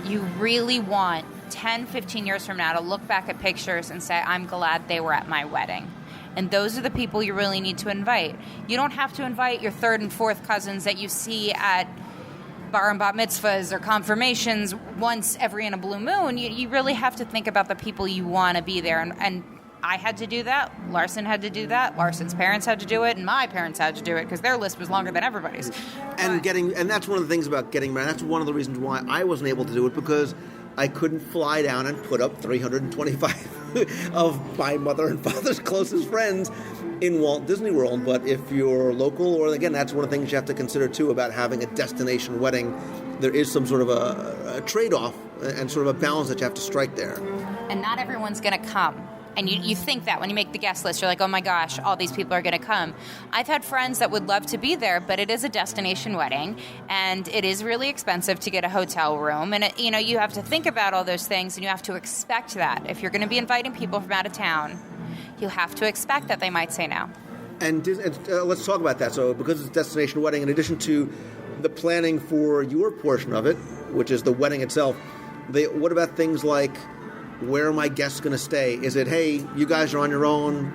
you really want 10, 15 years from now to look back at pictures and say, I'm glad they were at my wedding? And those are the people you really need to invite. You don't have to invite your third and fourth cousins that you see at bar and bat mitzvahs or confirmations once every in a blue moon. You really have to think about the people you want to be there. And I had to do that. Larson had to do that. Larson's parents had to do it. And my parents had to do it because their list was longer than everybody's. And that's one of the things about getting married. That's one of the reasons why I wasn't able to do it, because I couldn't fly down and put up 325 of my mother and father's closest friends in Walt Disney World. But if you're local, or again, that's one of the things you have to consider too about having a destination wedding. There is some sort of a trade-off and sort of a balance that you have to strike there. And not everyone's going to come. And you think that when you make the guest list, you're like, oh my gosh, all these people are going to come. I've had friends that would love to be there, but it is a destination wedding, and it is really expensive to get a hotel room. And, you have to think about all those things, and you have to expect that. If you're going to be inviting people from out of town, you have to expect that they might say no. And let's talk about that. So because it's a destination wedding, in addition to the planning for your portion of it, which is the wedding itself, what about things like, where are my guests going to stay? Is it, hey, you guys are on your own,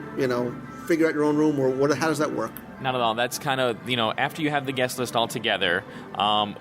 figure out your own room, or how does that work? Not at all. That's kind of, after you have the guest list all together,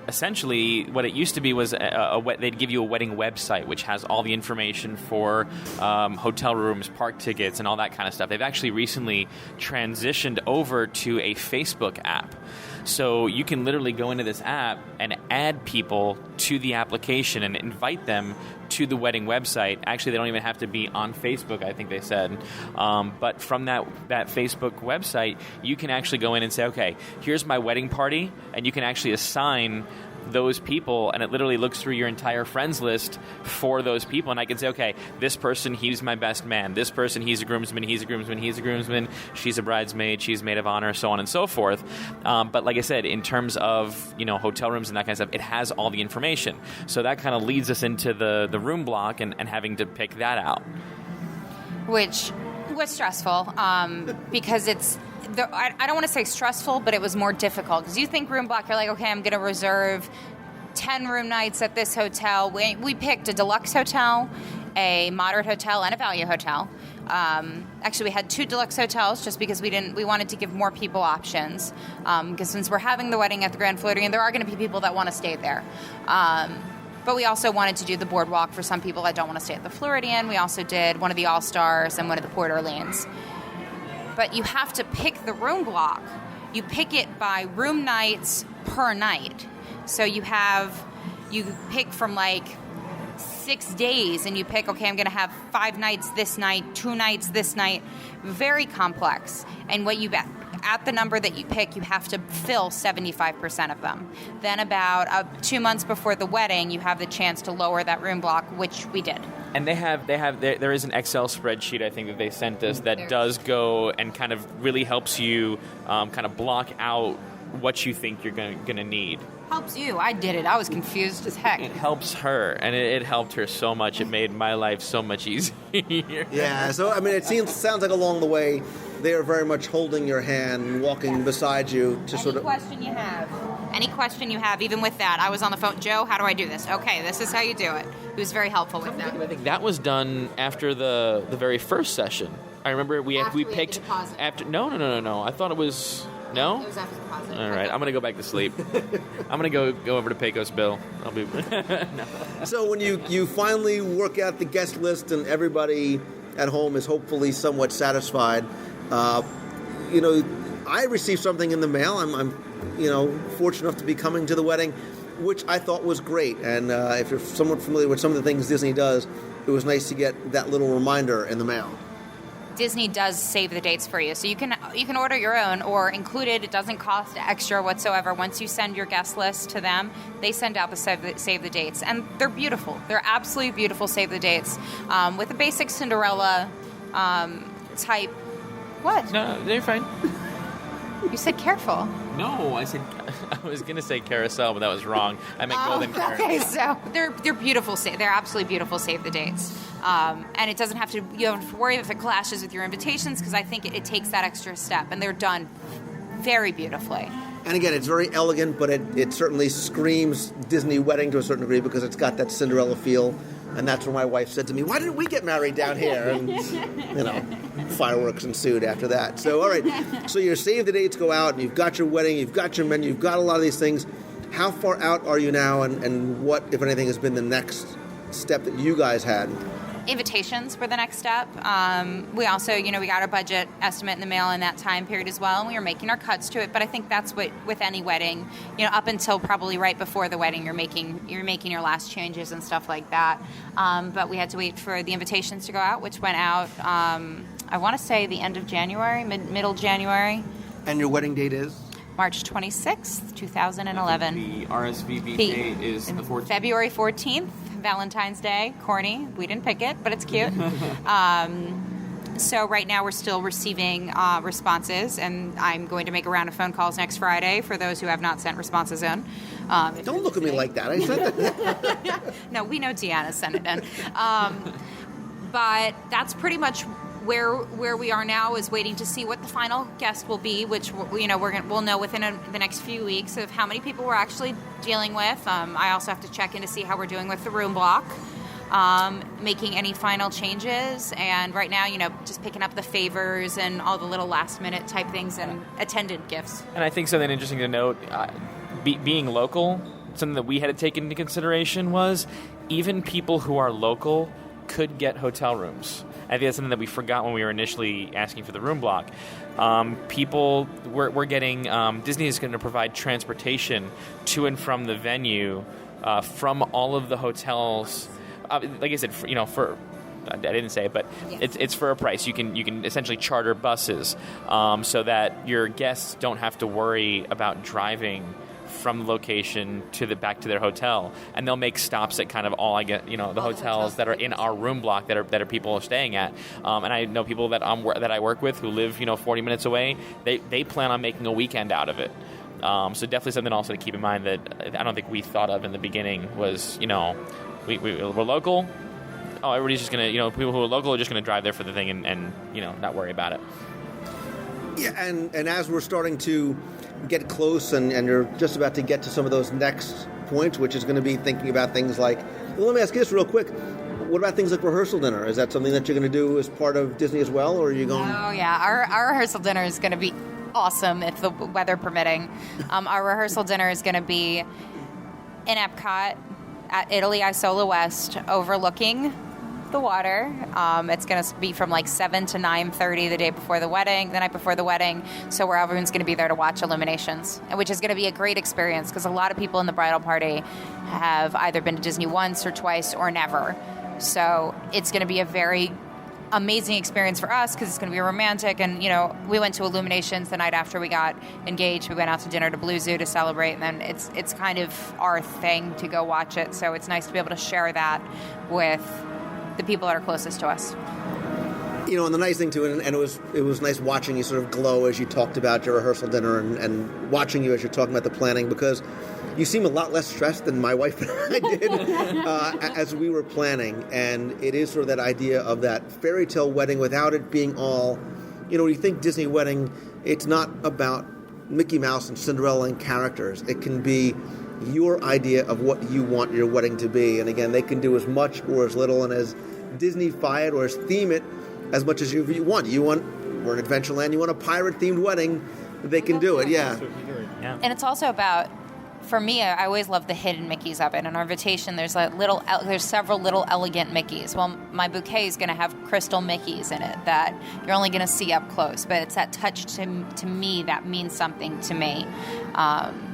essentially what it used to be was they'd give you a wedding website, which has all the information for hotel rooms, park tickets, and all that kind of stuff. They've actually recently transitioned over to a Facebook app. So you can literally go into this app and add people to the application and invite them to the wedding website. Actually, they don't even have to be on Facebook, I think they said. But from that Facebook website, you can actually go in and say, okay, here's my wedding party, and you can actually assign those people, and it literally looks through your entire friends list for those people, and I can say, okay, this person, he's my best man, this person, he's a groomsman, he's a groomsman, she's a bridesmaid, she's maid of honor, so on and so forth. But like I said, in terms of hotel rooms and that kind of stuff, it has all the information. So that kind of leads us into the room block and having to pick that out. Which was stressful because I don't want to say stressful, but it was more difficult because you think room block, you're like, okay, I'm going to reserve 10 room nights at this hotel. We picked a deluxe hotel, a moderate hotel, and a value hotel. Actually, we had 2 deluxe hotels just because we wanted to give more people options. Because since we're having the wedding at the Grand Floridian, there are going to be people that want to stay there. But we also wanted to do the boardwalk for some people that don't want to stay at the Floridian. We also did one of the All-Stars and one of the Port Orleans. But you have to pick the room block. You pick it by room nights per night. So you pick from 6 days, and you pick, okay, I'm going to have 5 nights this night, 2 nights this night. Very complex. And at the number that you pick, you have to fill 75% of them. Then about 2 months before the wedding, you have the chance to lower that room block, which we did. And there is an Excel spreadsheet, I think, that they sent us that does go and kind of really helps you kind of block out what you think you're going to need. Helps you. I did it. I was confused as heck. It helps her, and it helped her so much. It made my life so much easier. Yeah, so, it sounds like along the way, they are very much holding your hand and walking beside you to sort of... Any question you have, even with that, I was on the phone. Joe, how do I do this? Okay, this is how you do it. He was very helpful with that. I think that was done after the very first session. I remember we picked after. No. I thought it was no. It was after the deposit. All right, I'm gonna go back to sleep. I'm gonna go over to Pecos Bill. I'll be. No. So when you finally work out the guest list and everybody at home is hopefully somewhat satisfied, I received something in the mail. I'm fortunate enough to be coming to the wedding, which I thought was great. And if you're somewhat familiar with some of the things Disney does, it was nice to get that little reminder in the mail. Disney does save the dates for you, so you can order your own or include it. It doesn't cost extra whatsoever. Once you send your guest list to them, they send out the save the dates, and they're beautiful. They're absolutely beautiful save the dates with a basic Cinderella type. What? No, they're fine. You said careful. No, I was gonna say carousel, but that was wrong. I meant golden carrot. Okay, so they're beautiful. They're absolutely beautiful. Save the dates, and it doesn't have to. You don't have to worry if it clashes with your invitations because I think it takes that extra step, and they're done very beautifully. And again, it's very elegant, but it certainly screams Disney wedding to a certain degree because it's got that Cinderella feel. And that's where my wife said to me, "Why didn't we get married down here?" And, fireworks ensued after that. So, all right. So your save the dates go out, and you've got your wedding, you've got your menu, you've got a lot of these things. How far out are you now, and what, if anything, has been the next step that you guys had? Invitations were the next step. We also, we got our budget estimate in the mail in that time period as well, and we were making our cuts to it. But I think that's what, with any wedding, up until probably right before the wedding, you're making your last changes and stuff like that. But we had to wait for the invitations to go out, which went out, I want to say the end of January, middle January. And your wedding date is? March 26th, 2011. The RSVP date is the 14th. February 14th. Valentine's Day, corny. We didn't pick it, but it's cute. So right now we're still receiving responses, and I'm going to make a round of phone calls next Friday for those who have not sent responses in. Don't look at me like that. I said that. No, we know Deanna sent it in. But that's pretty much where we are now, is waiting to see what the final guest will be, which we'll know within the next few weeks of how many people we're actually dealing with. I also have to check in to see how we're doing with the room block, making any final changes, and right now, just picking up the favors and all the little last minute type things and attendant gifts. And I think something interesting to note, being local, something that we had to take into consideration was even people who are local could get hotel rooms. I think that's something that we forgot when we were initially asking for the room block. We're getting, Disney is going to provide transportation to and from the venue from all of the hotels. Like I said, I didn't say it, but it's for a price. You can essentially charter buses so that your guests don't have to worry about driving from location back to their hotel, and they'll make stops at kind of the hotels that are in our room block that are people are staying at. And I know people that I work with who live 40 minutes away. They plan on making a weekend out of it. So definitely something also to keep in mind that I don't think we thought of in the beginning was we're local. Oh, everybody's just gonna people who are local are just gonna drive there for the thing and not worry about it. Yeah, and as we're starting to get close and you're just about to get to some of those next points, which is going to be thinking about things like, well, let me ask you this real quick. What about things like rehearsal dinner? Is that something that you're going to do as part of Disney as well, or are you going? Oh, yeah. Our rehearsal dinner is going to be awesome if the weather permitting. Our rehearsal dinner is going to be in Epcot at Italy Isola West, overlooking the water. It's going to be from like 7 to 9:30 the night before the wedding, so where everyone's going to be there to watch illuminations, which is going to be a great experience because a lot of people in the bridal party have either been to Disney once or twice or never. So it's going to be a very amazing experience for us because it's going to be romantic. And we went to illuminations the night after we got engaged. We went out to dinner to Blue Zoo to celebrate, and then it's kind of our thing to go watch it. So it's nice to be able to share that with the people that are closest to us. And the nice thing too, and it was nice watching you sort of glow as you talked about your rehearsal dinner and watching you as you're talking about the planning, because you seem a lot less stressed than my wife and I did as we were planning. And it is sort of that idea of that fairy tale wedding without it being all when you think Disney wedding, it's not about Mickey Mouse and Cinderella and characters. It can be your idea of what you want your wedding to be. And again, they can do as much or as little and as Disney-fy it or as theme it as much as you want. We're in Adventureland, you want a pirate-themed wedding, they can do it, yeah. And it's also about, for me, I always love the hidden Mickeys of it. In our invitation, there's several little elegant Mickeys. Well, my bouquet is going to have crystal Mickeys in it that you're only going to see up close, but it's that touch to me that means something to me.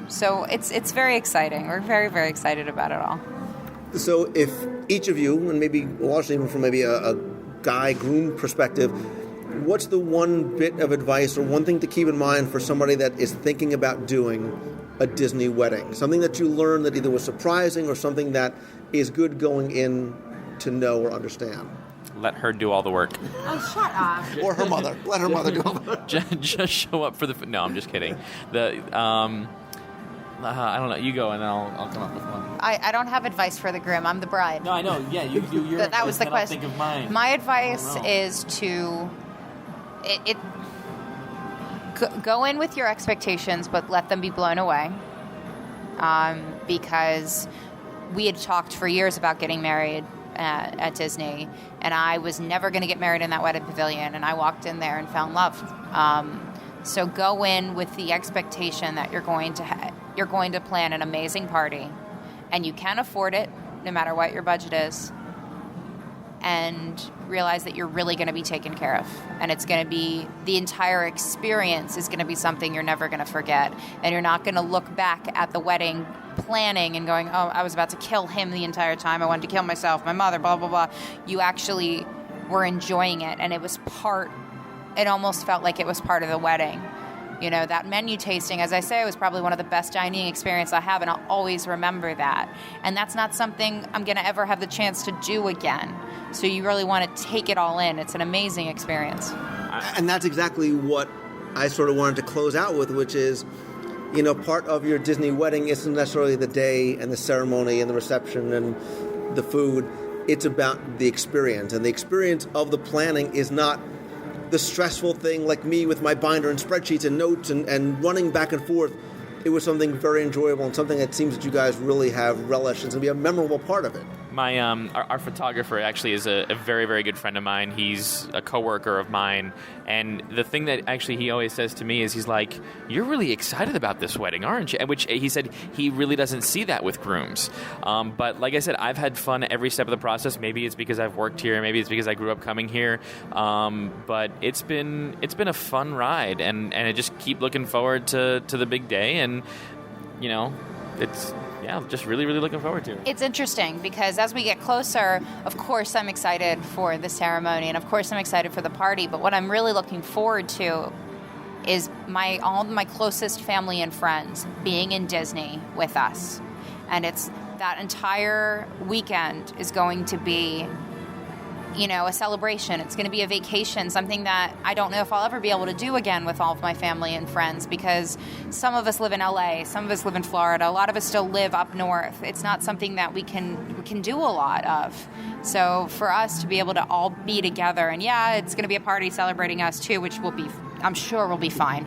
So it's very exciting. We're very, very excited about it all. So if each of you, and maybe largely even from maybe a guy groom perspective, what's the one bit of advice or one thing to keep in mind for somebody that is thinking about doing a Disney wedding? Something that you learned that either was surprising or something that is good going in to know or understand? Let her do all the work. Oh, shut up. Or her mother. Let her mother do all the work. Just show up for the... No, I'm just kidding. I don't know. You go, and then I'll come up with one. I don't have advice for the groom. I'm the bride. No, I know. Yeah, you do your that was the advice, question. and I'll think of mine. My advice is to go in with your expectations, but let them be blown away. Because we had talked for years about getting married at Disney, and I was never going to get married in that wedding pavilion, and I walked in there and fell in love. So go in with the expectation that you're going to plan an amazing party, and you can afford it no matter what your budget is, and realize that you're really going to be taken care of, and it's going to be, the entire experience is going to be something you're never going to forget, and you're not going to look back at the wedding planning and going, oh, I was about to kill him the entire time, I wanted to kill myself, my mother, blah, blah, blah. You actually were enjoying it, and it almost felt like it was part of the wedding. That menu tasting, as I say, was probably one of the best dining experiences I have, and I'll always remember that. And that's not something I'm going to ever have the chance to do again. So you really want to take it all in. It's an amazing experience. And that's exactly what I sort of wanted to close out with, which is, part of your Disney wedding isn't necessarily the day and the ceremony and the reception and the food. It's about the experience. And the experience of the planning is not the stressful thing like me with my binder and spreadsheets and notes and running back and forth. It was something very enjoyable and something that seems that you guys really have relished and it's going to be a memorable part of it. My our photographer actually is a very, very good friend of mine. He's a coworker of mine, and the thing that actually he always says to me is he's like, "You're really excited about this wedding, aren't you?" Which he said he really doesn't see that with grooms. But like I said, I've had fun every step of the process. Maybe it's because I've worked here, maybe it's because I grew up coming here. But it's been a fun ride, and I just keep looking forward to the big day, and it's. Yeah, just really, really looking forward to it. It's interesting because as we get closer, of course I'm excited for the ceremony and of course I'm excited for the party, but what I'm really looking forward to is all my closest family and friends being in Disney with us. And it's that entire weekend is going to be a celebration. It's going to be a vacation, something that I don't know if I'll ever be able to do again with all of my family and friends because some of us live in LA, some of us live in Florida, a lot of us still live up north. It's not something that we can do a lot of. So for us to be able to all be together, and it's going to be a party celebrating us too, which I'm sure will be fine.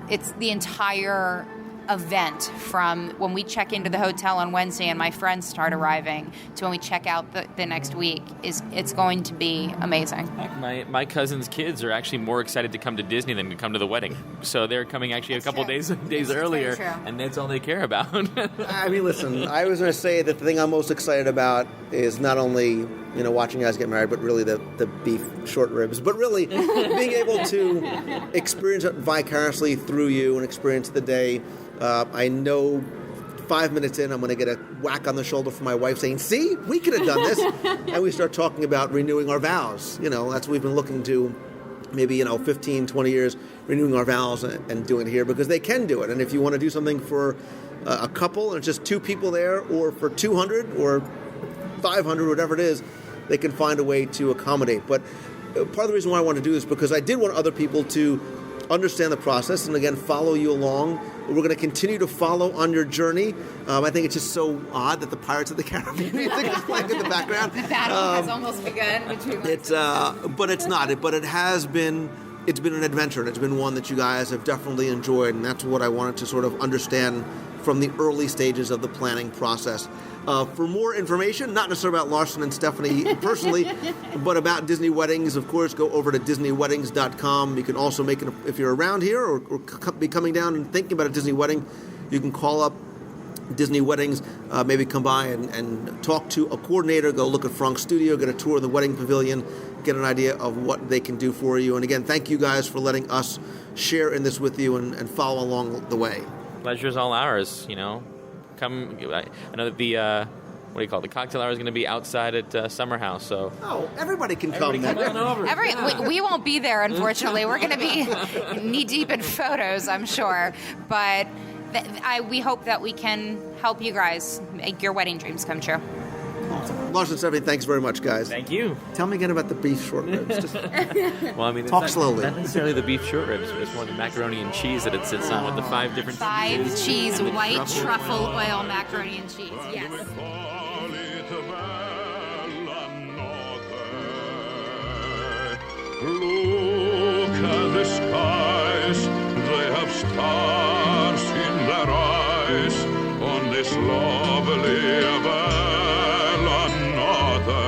It's the entire event from when we check into the hotel on Wednesday and my friends start arriving to when we check out the next week it's going to be amazing. Heck, my cousin's kids are actually more excited to come to Disney than to come to the wedding. So they're coming actually a couple days earlier, and that's all they care about. I mean, listen, I was going to say that the thing I'm most excited about is not only watching you guys get married, but really the beef short ribs, but really being able to experience it vicariously through you and experience the day. I know 5 minutes in, I'm going to get a whack on the shoulder from my wife saying, see, we could have done this. And we start talking about renewing our vows. That's what we've been looking to maybe, 15, 20 years, renewing our vows and doing it here because they can do it. And if you want to do something for a couple and it's just two people there, or for 200 or 500, whatever it is, they can find a way to accommodate. But part of the reason why I want to do this is because I did want other people to understand the process and, again, follow you along. We're going to continue to follow on your journey. I think it's just so odd that the Pirates of the Caribbean music is playing in the background. The battle has almost begun between but it's not. But it has been it's been an adventure, and it's been one that you guys have definitely enjoyed, and that's what I wanted to sort of understand from the early stages of the planning process. For more information, not necessarily about Larson and Stephanie personally, but about Disney weddings, of course, go over to DisneyWeddings.com. You can also make it, if you're around here or be coming down and thinking about a Disney wedding, you can call up Disney Weddings, maybe come by and talk to a coordinator, go look at Frank's studio, get a tour of the wedding pavilion, get an idea of what they can do for you. And again, thank you guys for letting us share in this with you and follow along the way. Pleasure's all ours, you know. Come, I know that the, what do you call it, the cocktail hour is going to be outside at Summer House, so... Oh, everybody can come. Come on over. We won't be there, unfortunately. We're going to be knee-deep in photos, I'm sure. But we hope that we can help you guys make your wedding dreams come true. Larson and Stephanie, thanks very much, guys. Thank you. Tell me again about the beef short ribs. Just Well, I mean, talk it's slowly. not necessarily the beef short ribs, but it's more the macaroni and cheese that it sits on with the 5 different cheeses. 5 cheese, and the white truffle oil macaroni and cheese. Yes. Look at the skies, they have stars in their eyes on this lovely bella northern.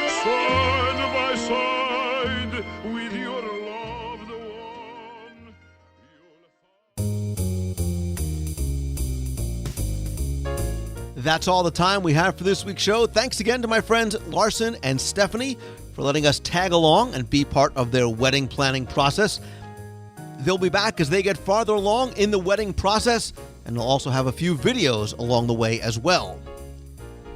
Side by side with your loved one, That's all the time we have for this week's show. Thanks again to my friends Larson and Stephanie for letting us tag along and be part of their wedding planning process. They'll be back as they get farther along in the wedding process, and they'll also have a few videos along the way as well.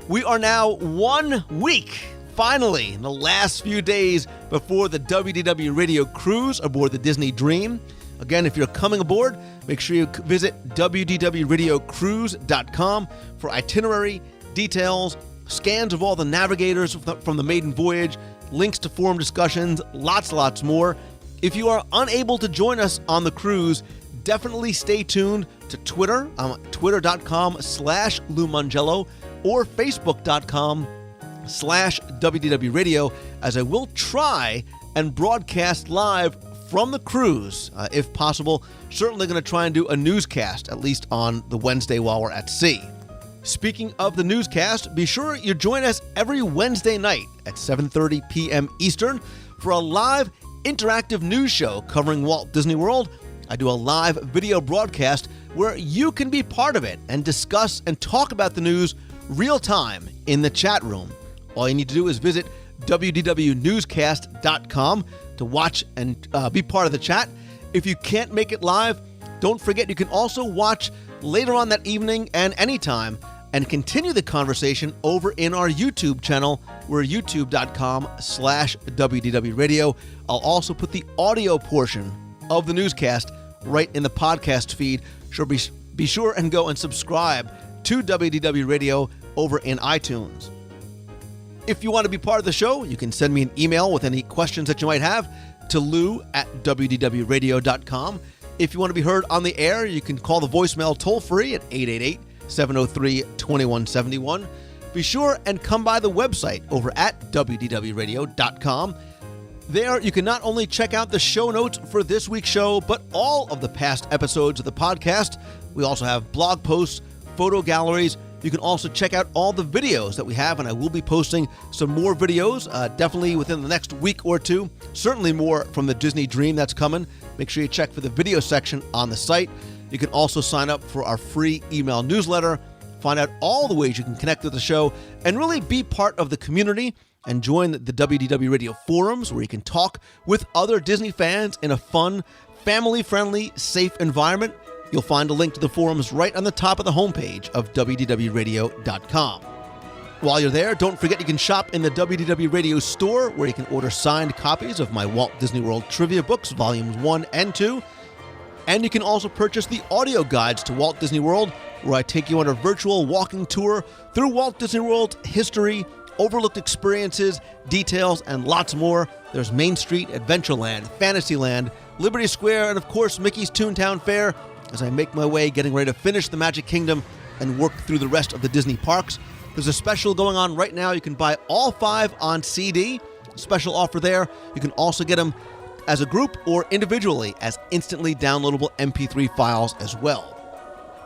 We are now 1 week, finally, in the last few days before the WDW radio cruise aboard the Disney Dream. Again, if you're coming aboard, make sure you visit WDWRadioCruise.com for itinerary, details, scans of all the navigators from the maiden voyage, links to forum discussions, lots more. If you are unable to join us on the cruise, definitely stay tuned to Twitter, twitter.com/Lou Mongello or facebook.com/WDW Radio, as I will try and broadcast live from the cruise, if possible. Certainly going to try and do a newscast, at least on the Wednesday while we're at sea. Speaking of the newscast, be sure you join us every Wednesday night at 7:30 p.m. Eastern for a live interactive news show covering Walt Disney World. I do a live video broadcast where you can be part of it and discuss and talk about the news real time in the chat room. All you need to do is visit WDWnewscast.com to watch and be part of the chat. If you can't make it live, don't forget you can also watch later on that evening and anytime and continue the conversation over in our YouTube channel. We're youtube.com/WDW Radio. I'll also put the audio portion of the newscast right in the podcast feed. Be sure and go and subscribe to WDW Radio over in iTunes. If you want to be part of the show, you can send me an email with any questions that you might have to lou@WDWRadio.com. If you want to be heard on the air, you can call the voicemail toll-free at 888-703-2171. Be sure and come by the website over at WDWRadio.com. There, you can not only check out the show notes for this week's show, but all of the past episodes of the podcast. We also have blog posts, photo galleries. You can also check out all the videos that we have, and I will be posting some more videos, definitely within the next week or two. Certainly more from the Disney Dream that's coming. Make sure you check for the video section on the site. You can also sign up for our free email newsletter, find out all the ways you can connect with the show, and really be part of the community and join the WDW Radio forums, where you can talk with other Disney fans in a fun, family-friendly, safe environment. You'll find a link to the forums right on the top of the homepage of WDWRadio.com. While you're there, don't forget you can shop in the WDW Radio store, where you can order signed copies of my Walt Disney World Trivia Books, Volumes 1 and 2. And you can also purchase the audio guides to Walt Disney World, where I take you on a virtual walking tour through Walt Disney World's history, overlooked experiences, details, and lots more. There's Main Street, Adventureland, Fantasyland, Liberty Square, and of course Mickey's Toontown Fair, as I make my way getting ready to finish the Magic Kingdom and work through the rest of the Disney parks. There's a special going on right now. You can buy all 5 on CD. Special offer there. You can also get them as a group or individually as instantly downloadable MP3 files as well.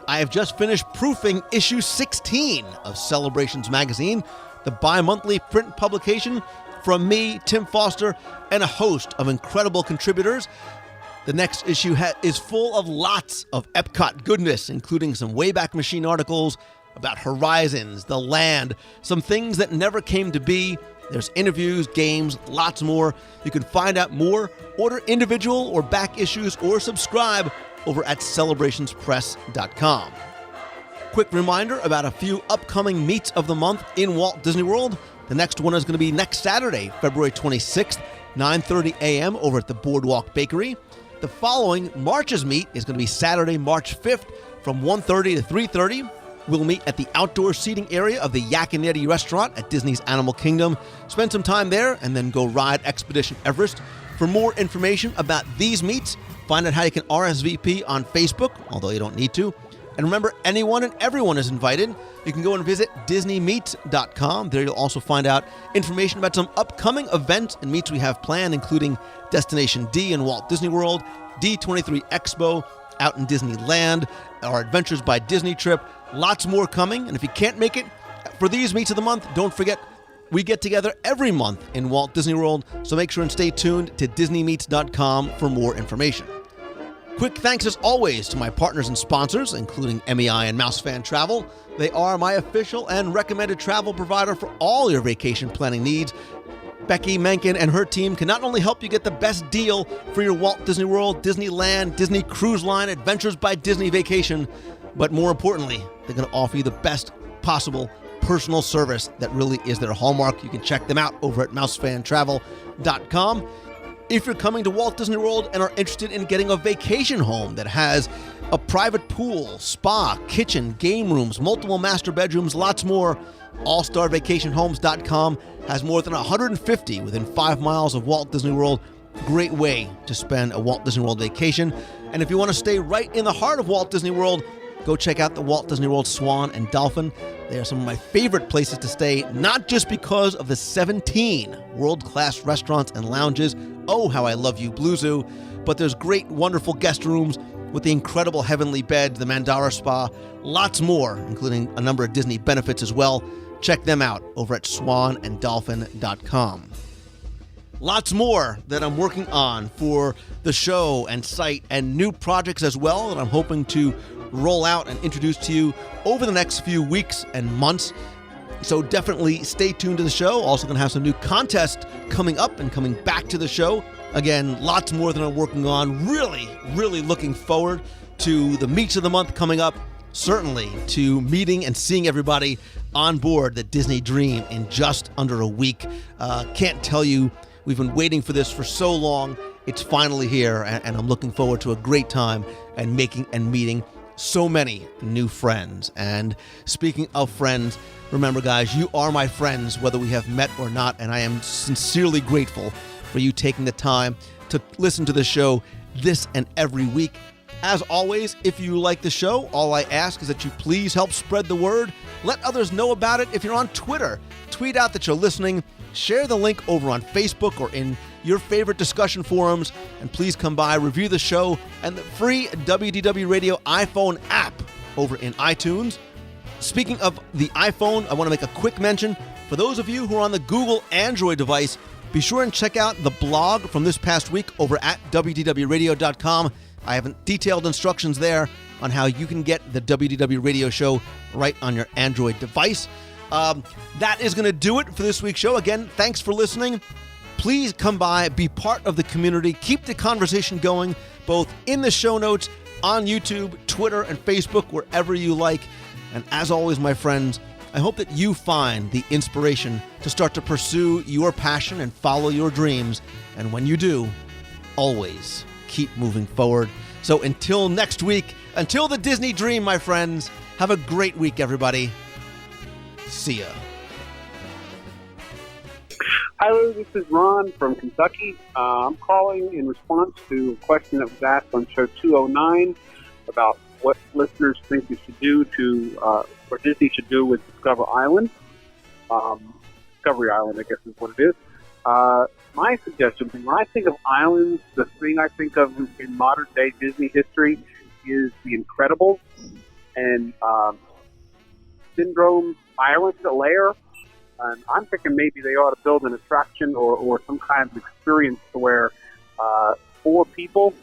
I have just finished proofing issue 16 of Celebrations magazine, the bi-monthly print publication from me, Tim Foster, and a host of incredible contributors. The next issue is full of lots of Epcot goodness, including some Wayback Machine articles about Horizons, the land, some things that never came to be. There's interviews, games, lots more. You can find out more, order individual or back issues, or subscribe over at celebrationspress.com. Quick reminder about a few upcoming meets of the month in Walt Disney World. The next one is going to be next Saturday, February 26th, 9:30 a.m. over at the Boardwalk Bakery. The following March's meet is going to be Saturday, March 5th from 1:30 to 3:30. We'll meet at the outdoor seating area of the Yak and Yeti restaurant at Disney's Animal Kingdom. Spend some time there and then go ride Expedition Everest. For more information about these meets, find out how you can RSVP on Facebook, although you don't need to. And remember, anyone and everyone is invited. You can go and visit DisneyMeets.com. There you'll also find out information about some upcoming events and meets we have planned, including Destination D in Walt Disney World, D23 Expo out in Disneyland, our Adventures by Disney trip. Lots more coming. And if you can't make it for these meets of the month, don't forget, we get together every month in Walt Disney World. So make sure and stay tuned to DisneyMeets.com for more information. Quick thanks as always to my partners and sponsors, including MEI and MouseFan Travel. They are my official and recommended travel provider for all your vacation planning needs. Becky Menken and her team can not only help you get the best deal for your Walt Disney World, Disneyland, Disney Cruise Line, Adventures by Disney vacation, but more importantly, they're going to offer you the best possible personal service that really is their hallmark. You can check them out over at mousefantravel.com. If you're coming to Walt Disney World and are interested in getting a vacation home that has a private pool, spa, kitchen, game rooms, multiple master bedrooms, lots more, allstarvacationhomes.com has more than 150 within 5 miles of Walt Disney World. Great way to spend a Walt Disney World vacation. And if you want to stay right in the heart of Walt Disney World, go check out the Walt Disney World Swan and Dolphin. They are some of my favorite places to stay, not just because of the 17 world-class restaurants and lounges. Oh, how I love you, Blue Zoo. But there's great, wonderful guest rooms with the incredible Heavenly Bed, the Mandara Spa, lots more, including a number of Disney benefits as well. Check them out over at swananddolphin.com. Lots more that I'm working on for the show and site, and new projects as well that I'm hoping to roll out and introduce to you over the next few weeks and months. So definitely stay tuned to the show. Also going to have some new contests coming up and coming back to the show. Again, lots more that I'm working on. Really, really looking forward to the meets of the month coming up. Certainly to meeting and seeing everybody on board the Disney Dream in just under a week. Can't tell you, we've been waiting for this for so long. It's finally here, and I'm looking forward to a great time and making and meeting so many new friends. And speaking of friends, remember, guys, you are my friends, whether we have met or not, and I am sincerely grateful for you taking the time to listen to the show this and every week. As always, if you like the show, all I ask is that you please help spread the word. Let others know about it. If you're on Twitter, tweet out that you're listening. Share the link over on Facebook or in your favorite discussion forums. And please come by, review the show and the free WDW Radio iPhone app over in iTunes. Speaking of the iPhone, I want to make a quick mention. For those of you who are on the Google Android device, be sure and check out the blog from this past week over at WDWRadio.com. I have detailed instructions there on how you can get the WDW Radio show right on your Android device. That is going to do it for this week's show. Again, thanks for listening. Please come by, be part of the community, keep the conversation going, both in the show notes, on YouTube, Twitter, and Facebook, wherever you like. And as always, my friends, I hope that you find the inspiration to start to pursue your passion and follow your dreams. And when you do, always keep moving forward. So until next week, until the Disney Dream, my friends, have a great week, everybody. See ya. Hi, Lou. This is Ron from Kentucky. I'm calling in response to a question that was asked on show 209 about what listeners think we should do or Disney should do with Discovery Island. Discovery Island, I guess is what it is. My suggestion, when I think of islands, the thing I think of in modern day Disney history is The Incredibles and Syndrome Island, the lair. And I'm thinking maybe they ought to build an attraction or some kind of experience to where 4 people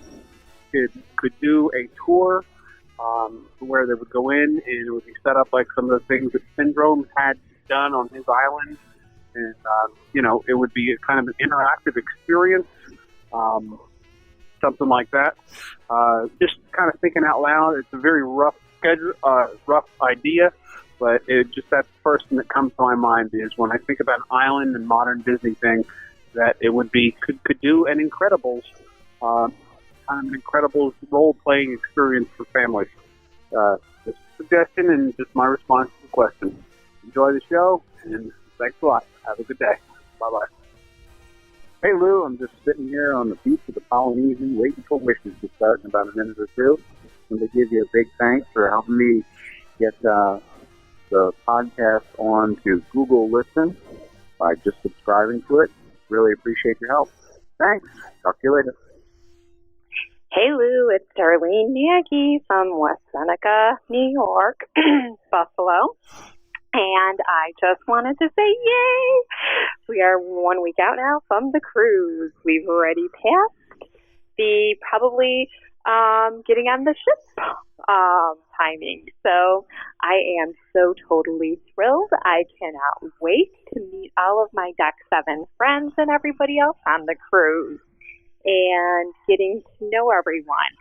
could do a tour where they would go in and it would be set up like some of the things that Syndrome had done on his island. And, it would be a kind of an interactive experience, something like that. Just kind of thinking out loud, it's a very rough schedule, rough idea, but that's the first thing that comes to my mind is when I think about an island and modern Disney thing, that it would be, could do an Incredibles, kind of an Incredibles role-playing experience for families. Just a suggestion and just my response to the question. Enjoy the show, and thanks a lot. Have a good day. Bye-bye. Hey, Lou, I'm just sitting here on the beach of the Polynesian waiting for wishes to start in about a minute or two. I'm going to give you a big thanks for helping me get the podcast on to Google Listen by just subscribing to it. Really appreciate your help. Thanks. Talk to you later. Hey, Lou, it's Darlene Nagy from West Seneca, New York, Buffalo. And I just wanted to say, yay! We are 1 week out now from the cruise. We've already passed the probably getting on the ship timing. So I am so totally thrilled. I cannot wait to meet all of my Deck 7 friends and everybody else on the cruise and getting to know everyone.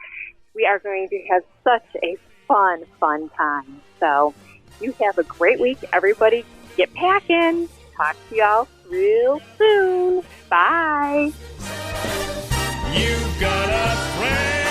We are going to have such a fun time. So you have a great week. Everybody get packing. Talk to y'all real soon. Bye. You've got a friend.